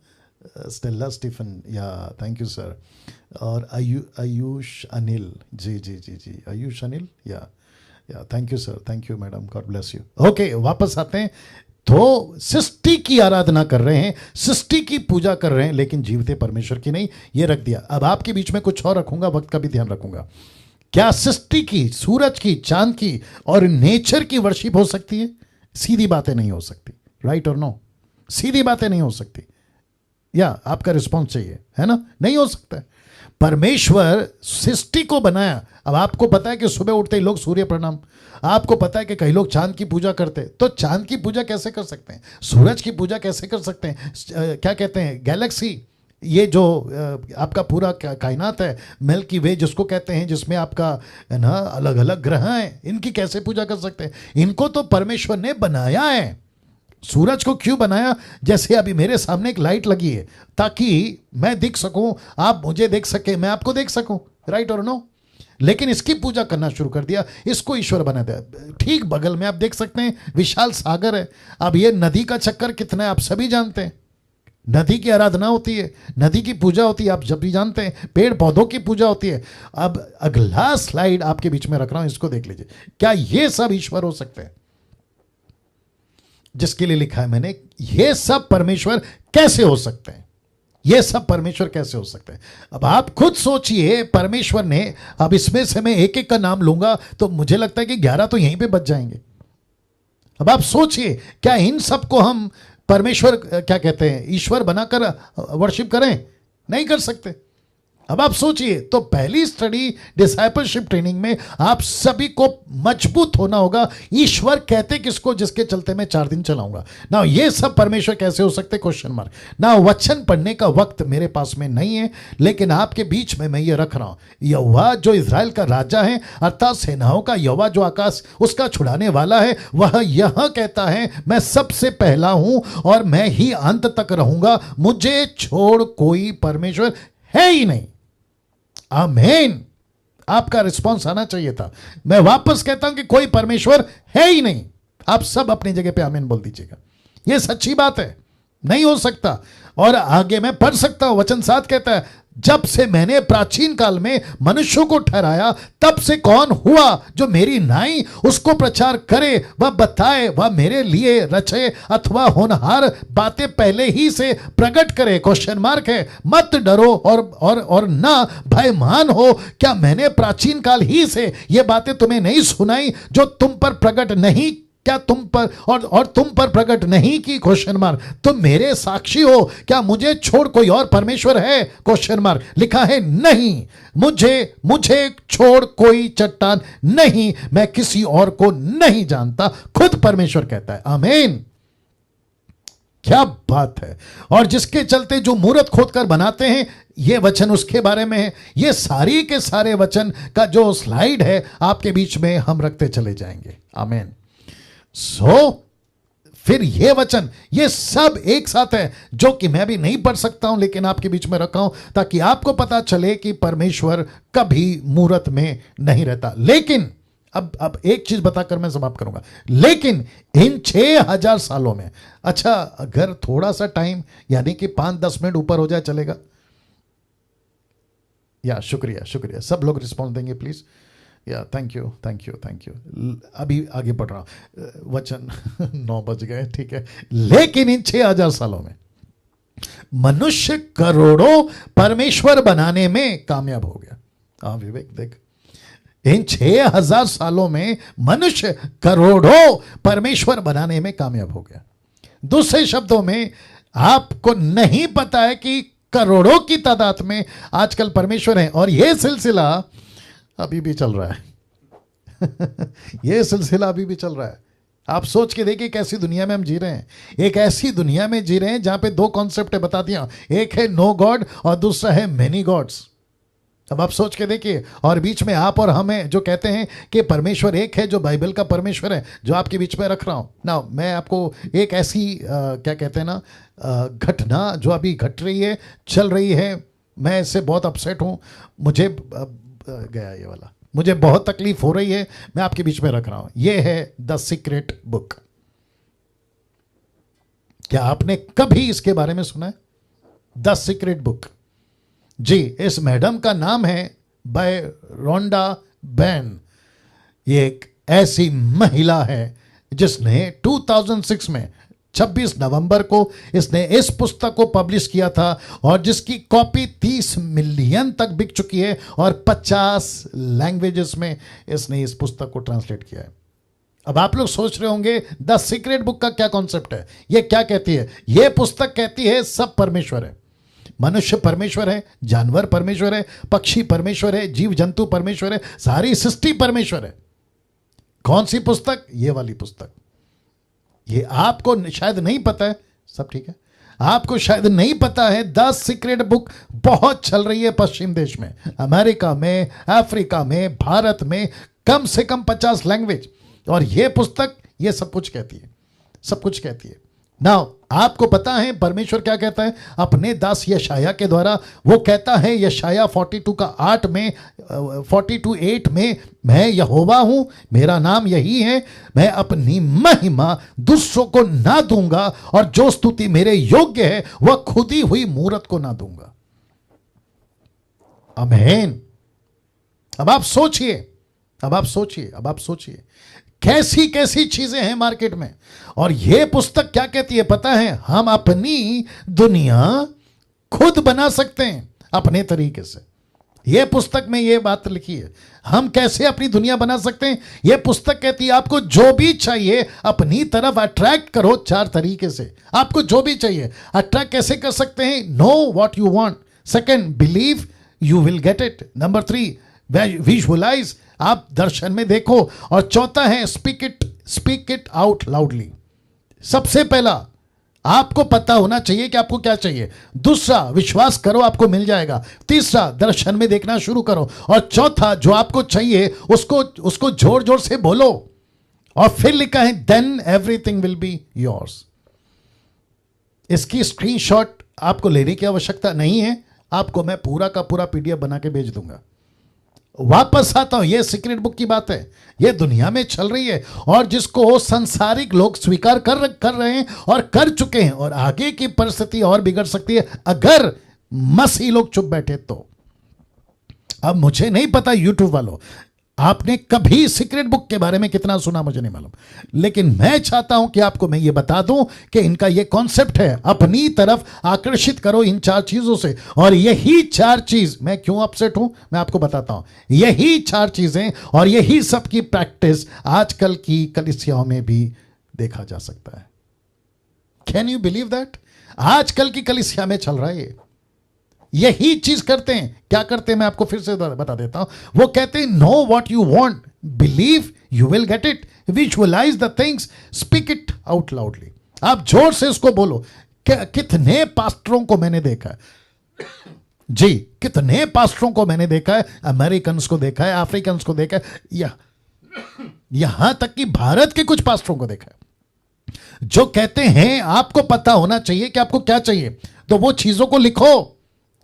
Stella Stephen. Yeah thank you sir. और Ayush Anil ji. Ayush Anil. Yeah thank you sir, thank you madam, God bless you. Okay, वापस आते हैं। तो सृष्टि की आराधना कर रहे हैं, सृष्टि की पूजा कर रहे हैं, लेकिन जीवते परमेश्वर की नहीं। ये रख दिया। अब आपके बीच में कुछ और रखूंगा, वक्त का भी ध्यान रखूंगा। क्या सृष्टि की, सूरज की, चांद की और नेचर की वर्शिप हो सकती है? सीधी बातें नहीं हो सकती। राइट और नो? सीधी बातें नहीं हो सकती। या आपका रिस्पॉन्स चाहिए, है ना? नहीं हो सकता है। परमेश्वर सृष्टि को बनाया। अब आपको पता है कि सुबह उठते ही लोग सूर्य प्रणाम, आपको पता है कि कई लोग चांद की पूजा करते हैं, तो चांद की पूजा कैसे कर सकते हैं? सूरज की पूजा कैसे कर सकते हैं? क्या कहते हैं, गैलेक्सी, ये जो आपका पूरा कायनात है, मिल्की वे जिसको कहते हैं, जिसमें आपका है ना अलग अलग ग्रह हैं, इनकी कैसे पूजा कर सकते हैं? इनको तो परमेश्वर ने बनाया है। सूरज को क्यों बनाया? जैसे अभी मेरे सामने एक लाइट लगी है, ताकि मैं दिख सकूं, आप मुझे देख सके, मैं आपको देख सकूं। राइट और नो? लेकिन इसकी पूजा करना शुरू कर दिया, इसको ईश्वर बना दिया। ठीक बगल में आप देख सकते हैं विशाल सागर है। अब ये नदी का चक्कर कितना है आप सभी जानते हैं। नदी की आराधना होती है, नदी की पूजा होती है, आप जब भी जानते हैं। पेड़ पौधों की पूजा होती है। अब अगला स्लाइड आपके बीच में रख रहा हूं, इसको देख लीजिए। क्या ये सब ईश्वर हो सकते हैं? जिसके लिए लिखा है मैंने, ये सब परमेश्वर कैसे हो सकते हैं? ये सब परमेश्वर कैसे हो सकते हैं? अब आप खुद सोचिए। परमेश्वर ने, अब इसमें से मैं एक एक का नाम लूंगा तो मुझे लगता है कि 11 तो यहीं पे बच जाएंगे। अब आप सोचिए, क्या इन सबको हम परमेश्वर, क्या कहते हैं, ईश्वर बनाकर वर्शिप करें? नहीं कर सकते। अब आप सोचिए, तो पहली स्टडी डिसाइपलशिप ट्रेनिंग में आप सभी को मजबूत होना होगा। ईश्वर कहते किसको? जिसके चलते मैं 4 दिन चलाऊंगा ना। ये सब परमेश्वर कैसे हो सकते? क्वेश्चन मार्क ना। वचन पढ़ने का वक्त मेरे पास में नहीं है, लेकिन आपके बीच में मैं ये रख रहा हूं। यहोवा जो इज़राइल का राजा है, अर्थात सेनाओं का यहोवा, जो आकाश उसका छुड़ाने वाला है, वह यह कहता है, मैं सबसे पहला हूं और मैं ही अंत तक रहूंगा। मुझे छोड़ कोई परमेश्वर है ही नहीं। आमीन। आपका रिस्पॉन्स आना चाहिए था। मैं वापस कहता हूं कि कोई परमेश्वर है ही नहीं। आप सब अपनी जगह पे आमीन बोल दीजिएगा। यह सच्ची बात है, नहीं हो सकता। और आगे मैं पढ़ सकता हूं, वचन 7 कहता है, जब से मैंने प्राचीन काल में मनुष्यों को ठहराया, तब से कौन हुआ जो मेरी नाई उसको प्रचार करे, वह बताए, वह मेरे लिए रचे अथवा होनहार बातें पहले ही से प्रकट करे? क्वेश्चन मार्क है। मत डरो और ना भयमान हो। क्या मैंने प्राचीन काल ही से ये बातें तुम्हें नहीं सुनाई, जो तुम पर प्रकट नहीं क्या तुम पर और तुम पर प्रकट नहीं की? Question mark. तुम मेरे साक्षी हो। क्या मुझे छोड़ कोई और परमेश्वर है? Question mark. लिखा है नहीं, मुझे छोड़ कोई चट्टान नहीं, मैं किसी और को नहीं जानता, खुद परमेश्वर कहता है। आमीन। क्या बात है। और जिसके चलते जो मूर्त खोदकर बनाते हैं, ये वचन उसके बारे में है। ये सारी के सारे वचन का जो स्लाइड है आपके बीच में हम रखते चले जाएंगे। आमीन। फिर ये वचन, ये सब एक साथ है, जो कि मैं भी नहीं पढ़ सकता हूं, लेकिन आपके बीच में रखा हूं ताकि आपको पता चले कि परमेश्वर कभी मूर्त में नहीं रहता। लेकिन अब एक चीज बताकर मैं समाप्त करूंगा। लेकिन इन 6000 सालों में, अच्छा अगर थोड़ा सा टाइम यानी कि 5-10 मिनट ऊपर हो जाए चलेगा? या शुक्रिया, सब लोग रिस्पॉन्स देंगे प्लीज। या थैंक यू। अभी आगे बढ़ रहा हूं, वचन 9 बज गए, ठीक है। लेकिन इन 6000 सालों में मनुष्य करोड़ों परमेश्वर बनाने में कामयाब हो गया। हाँ विवेक देख, इन 6000 सालों में मनुष्य करोड़ों परमेश्वर बनाने में कामयाब हो गया। दूसरे शब्दों में, आपको नहीं पता है कि करोड़ों की तादाद में आजकल परमेश्वर हैं, और यह सिलसिला अभी भी चल रहा है। यह सिलसिला अभी भी चल रहा है। आप सोच के देखिए कैसी दुनिया में हम जी रहे हैं। एक ऐसी दुनिया में जी रहे हैं जहां पे 2 कॉन्सेप्ट है, बता दिया। एक है नो गॉड और दूसरा है मेनी गॉड्स। अब आप सोच के देखिए, और बीच में आप और हम हैं जो कहते हैं कि परमेश्वर एक है, जो बाइबल का परमेश्वर है, जो आपके बीच में रख रहा हूं ना। मैं आपको एक ऐसी क्या कहते हैं ना, घटना जो अभी घट रही है, चल रही है, मैं इससे बहुत अपसेट हूं। मुझे गया ये वाला, मुझे बहुत तकलीफ हो रही है, मैं आपके बीच में रख रहा हूं। यह है द सीक्रेट बुक। क्या आपने कभी इसके बारे में सुना है? The secret book. जी, इस मैडम का नाम है बाय रोंडा बैन। ये एक ऐसी महिला है जिसने 2006 में 26 नवंबर को इसने इस पुस्तक को पब्लिश किया था, और जिसकी कॉपी 30 मिलियन तक बिक चुकी है, और 50 लैंग्वेजेस में इसने इस पुस्तक को ट्रांसलेट किया है। अब आप लोग सोच रहे होंगे द सीक्रेट बुक का क्या कॉन्सेप्ट है, ये क्या कहती है? ये पुस्तक कहती है सब परमेश्वर है। मनुष्य परमेश्वर है, जानवर परमेश्वर है, पक्षी परमेश्वर है, जीव जंतु परमेश्वर है, सारी सृष्टि परमेश्वर है। कौन सी पुस्तक? ये वाली पुस्तक। ये आपको शायद नहीं पता है, सब ठीक है, आपको शायद नहीं पता है, द सीक्रेट बुक बहुत चल रही है पश्चिम देश में, अमेरिका में, अफ्रीका में, भारत में, कम से कम 50 लैंग्वेज। और ये पुस्तक ये सब कुछ कहती है, सब कुछ कहती है। नाउ आपको पता है परमेश्वर क्या कहता है अपने दास यशाया के द्वारा? वो कहता है यशाया 42:8 में, 42:8 में, मैं यहोवा हूं, मेरा नाम यही है, मैं अपनी महिमा दूसरों को ना दूंगा, और जो स्तुति मेरे योग्य है वह खुदी हुई मूरत को ना दूंगा। आमीन। अब आप सोचिए, अब आप सोचिए कैसी कैसी चीजें हैं मार्केट में। और यह पुस्तक क्या कहती है पता है? हम अपनी दुनिया खुद बना सकते हैं अपने तरीके से। यह पुस्तक में यह बात लिखी है, हम कैसे अपनी दुनिया बना सकते हैं। यह पुस्तक कहती है आपको जो भी चाहिए अपनी तरफ अट्रैक्ट करो 4 तरीके से। आपको जो भी चाहिए अट्रैक्ट कैसे कर सकते हैं? Know what you want, second believe you will get it, number 3 visualise, आप दर्शन में देखो, और चौथा है स्पीक इट आउट लाउडली। सबसे पहला आपको पता होना चाहिए कि आपको क्या चाहिए। दूसरा विश्वास करो आपको मिल जाएगा। तीसरा दर्शन में देखना शुरू करो। और चौथा जो आपको चाहिए उसको जोर जोर से बोलो। और फिर लिखा है then everything will be yours. इसकी स्क्रीनशॉट आपको लेने की आवश्यकता नहीं है, आपको मैं पूरा का पूरा पीडीएफ बना के भेज दूंगा। वापस आता हूं, यह सीक्रेट बुक की बात है, यह दुनिया में चल रही है, और जिसको संसारिक लोग स्वीकार कर रहे हैं और कर चुके हैं, और आगे की परिस्थिति और बिगड़ सकती है अगर मसीह लोग चुप बैठे तो। अब मुझे नहीं पता यूट्यूब वालों, आपने कभी सीक्रेट बुक के बारे में कितना सुना मुझे नहीं मालूम, लेकिन मैं चाहता हूं कि आपको मैं ये बता दूं कि इनका ये कॉन्सेप्ट है, अपनी तरफ आकर्षित करो इन 4 चीजों से। और यही 4 चीज, मैं क्यों अपसेट हूं मैं आपको बताता हूं, यही 4 चीजें और यही सब की प्रैक्टिस आजकल की कलीसियाओं में भी देखा जा सकता है। Can you believe that? आजकल की कलीसिया में चल रहा है ये, यही चीज करते हैं। क्या करते हैं मैं आपको फिर से बता देता हूं। वो कहते हैं know what you want, believe you will get it, visualise the things, speak it out loudly. आप जोर से उसको बोलो। कितने पास्टरों को मैंने देखा है जी, कितने पास्टरों को मैंने देखा है, अमेरिकन को देखा है, अफ्रीकन को देखा है, यहां तक कि भारत के कुछ पास्टरों को देखा है, जो कहते हैं आपको पता होना चाहिए कि आपको क्या चाहिए, तो वो चीजों को लिखो।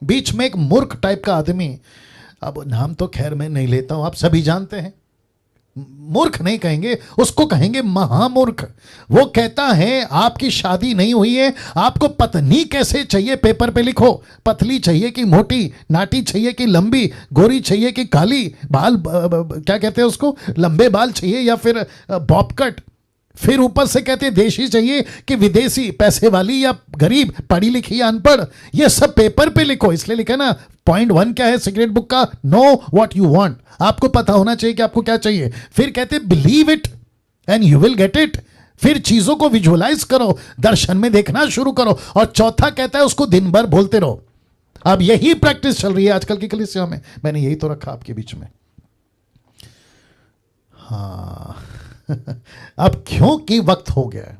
बीच में एक मूर्ख टाइप का आदमी, अब नाम तो खैर मैं नहीं लेता हूं, आप सभी जानते हैं, मूर्ख नहीं कहेंगे उसको, कहेंगे महामूर्ख। वो कहता है आपकी शादी नहीं हुई है, आपको पत्नी कैसे चाहिए पेपर पे लिखो, पतली चाहिए कि मोटी, नाटी चाहिए कि लंबी, गोरी चाहिए कि काली, बाल क्या कहते हैं उसको, लंबे बाल चाहिए या फिर बॉब कट, फिर ऊपर से कहते हैं देशी चाहिए कि विदेशी, पैसे वाली या गरीब, पढ़ी लिखी या अनपढ़, ये सब पेपर पे लिखो। इसलिए लिखा ना, पॉइंट 1 क्या है सीक्रेट बुक का, नो व्हाट यू वांट, आपको पता होना चाहिए कि आपको क्या चाहिए। फिर कहते हैं believe it and you will get it, फिर चीजों को विजुअलाइज करो, दर्शन में देखना शुरू करो। और चौथा कहता है उसको दिन भर बोलते रहो। अब यही प्रैक्टिस चल रही है आजकल की कलीसिया में, मैंने यही तो रखा आपके बीच में। हाँ अब क्योंकि वक्त हो गया है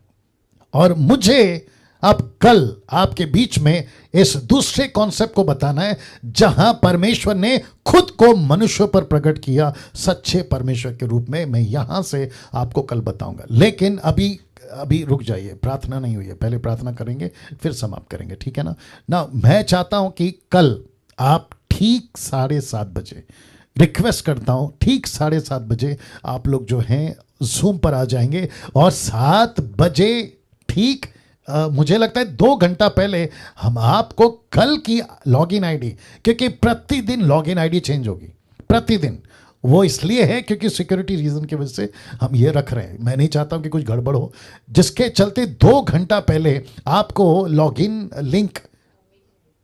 और मुझे अब कल आपके बीच में इस दूसरे कॉन्सेप्ट को बताना है, जहां परमेश्वर ने खुद को मनुष्य पर प्रकट किया सच्चे परमेश्वर के रूप में। मैं यहां से आपको कल बताऊंगा, लेकिन अभी रुक जाइए, प्रार्थना नहीं हुई है, पहले प्रार्थना करेंगे फिर समाप्त करेंगे, ठीक है ना। मैं चाहता हूं कि कल आप ठीक 7:30 बजे, रिक्वेस्ट करता हूं ठीक 7:30 बजे आप लोग जो हैं जूम पर आ जाएंगे, और 7 बजे ठीक मुझे लगता है 2 घंटा पहले हम आपको कल की लॉगिन आईडी, क्योंकि प्रतिदिन लॉगिन आईडी चेंज होगी प्रतिदिन, वो इसलिए है क्योंकि सिक्योरिटी रीजन की वजह से हम ये रख रहे हैं। मैं नहीं चाहता हूं कि कुछ गड़बड़ हो, जिसके चलते 2 घंटा पहले आपको लॉगिन लिंक,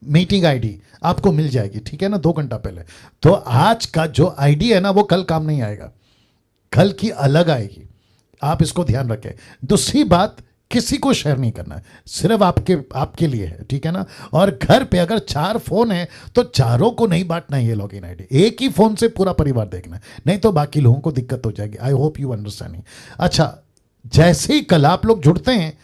मीटिंग आईडी आपको मिल जाएगी, ठीक है ना, 2 घंटा पहले। तो आज का जो आईडी है ना वो कल काम नहीं आएगा, कल की अलग आएगी, आप इसको ध्यान रखें। दूसरी बात, किसी को शेयर नहीं करना है, सिर्फ आपके लिए है, ठीक है ना। और घर पे अगर 4 फोन है तो चारों को नहीं बांटना है ये लॉगिन आईडी, एक ही फोन से पूरा परिवार देखना है, नहीं तो बाकी लोगों को दिक्कत हो जाएगी। I hope you understanding. अच्छा, जैसे ही कल आप लोग जुड़ते हैं,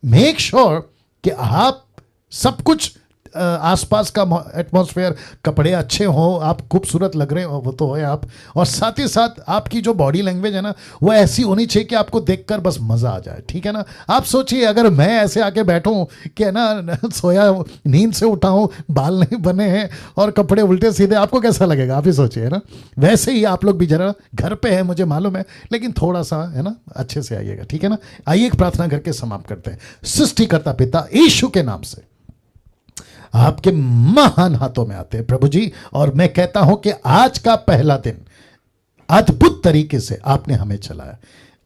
मेक श्योर कि आप सब कुछ आसपास का एटमॉस्फेयर, कपड़े अच्छे हो, आप खूबसूरत लग रहे हो, वो तो है आप, और साथ ही साथ आपकी जो बॉडी लैंग्वेज है ना वो ऐसी होनी चाहिए कि आपको देखकर बस मज़ा आ जाए, ठीक है ना। आप सोचिए अगर मैं ऐसे आके बैठूं कि है ना, सोया, नींद से उठा हूं, बाल नहीं बने हैं और कपड़े उल्टे सीधे, आपको कैसा लगेगा, आप ही सोचिए ना। वैसे ही आप लोग भी जरा, घर पे है मुझे मालूम है, लेकिन थोड़ा सा है ना अच्छे से आइएगा, ठीक है ना। आइए एक प्रार्थना करके समाप्त करते हैं। सृष्टिकर्ता पिता यीशु के नाम से आपके महान हाथों में आते हैं प्रभु जी, और मैं कहता हूं कि आज का पहला दिन अद्भुत तरीके से आपने हमें चलाया,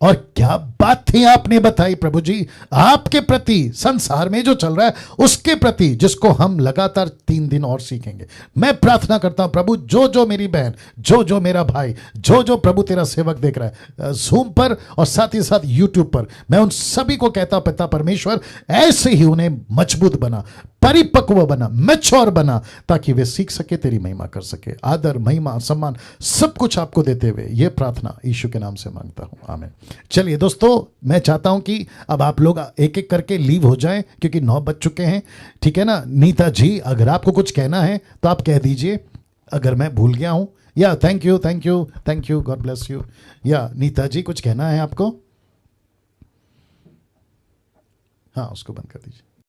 और क्या बात थी आपने बताई प्रभु जी, आपके प्रति, संसार में जो चल रहा है उसके प्रति, जिसको हम लगातार 3 दिन और सीखेंगे। मैं प्रार्थना करता हूं प्रभु, जो मेरी बहन, जो मेरा भाई, जो प्रभु तेरा सेवक देख रहा है जूम पर और साथ ही साथ यूट्यूब पर, मैं उन सभी को कहता हूं पिता परमेश्वर, ऐसे ही उन्हें मजबूत बना, परिपक्व बना, मैच्योर बना, ताकि वे सीख सके, तेरी महिमा कर सके। आदर, महिमा, सम्मान सब कुछ आपको देते हुए ये प्रार्थना यीशु के नाम से मांगता हूं, आमीन। चलिए दोस्तों, मैं चाहता हूं कि अब आप लोग एक एक करके लीव हो जाएं, क्योंकि 9 बज चुके हैं, ठीक है ना। नीता जी, अगर आपको कुछ कहना है तो आप कह दीजिए, अगर मैं भूल गया हूं। या thank you, God bless you. या नीता जी, कुछ कहना है आपको? हाँ, उसको बंद कर दीजिए।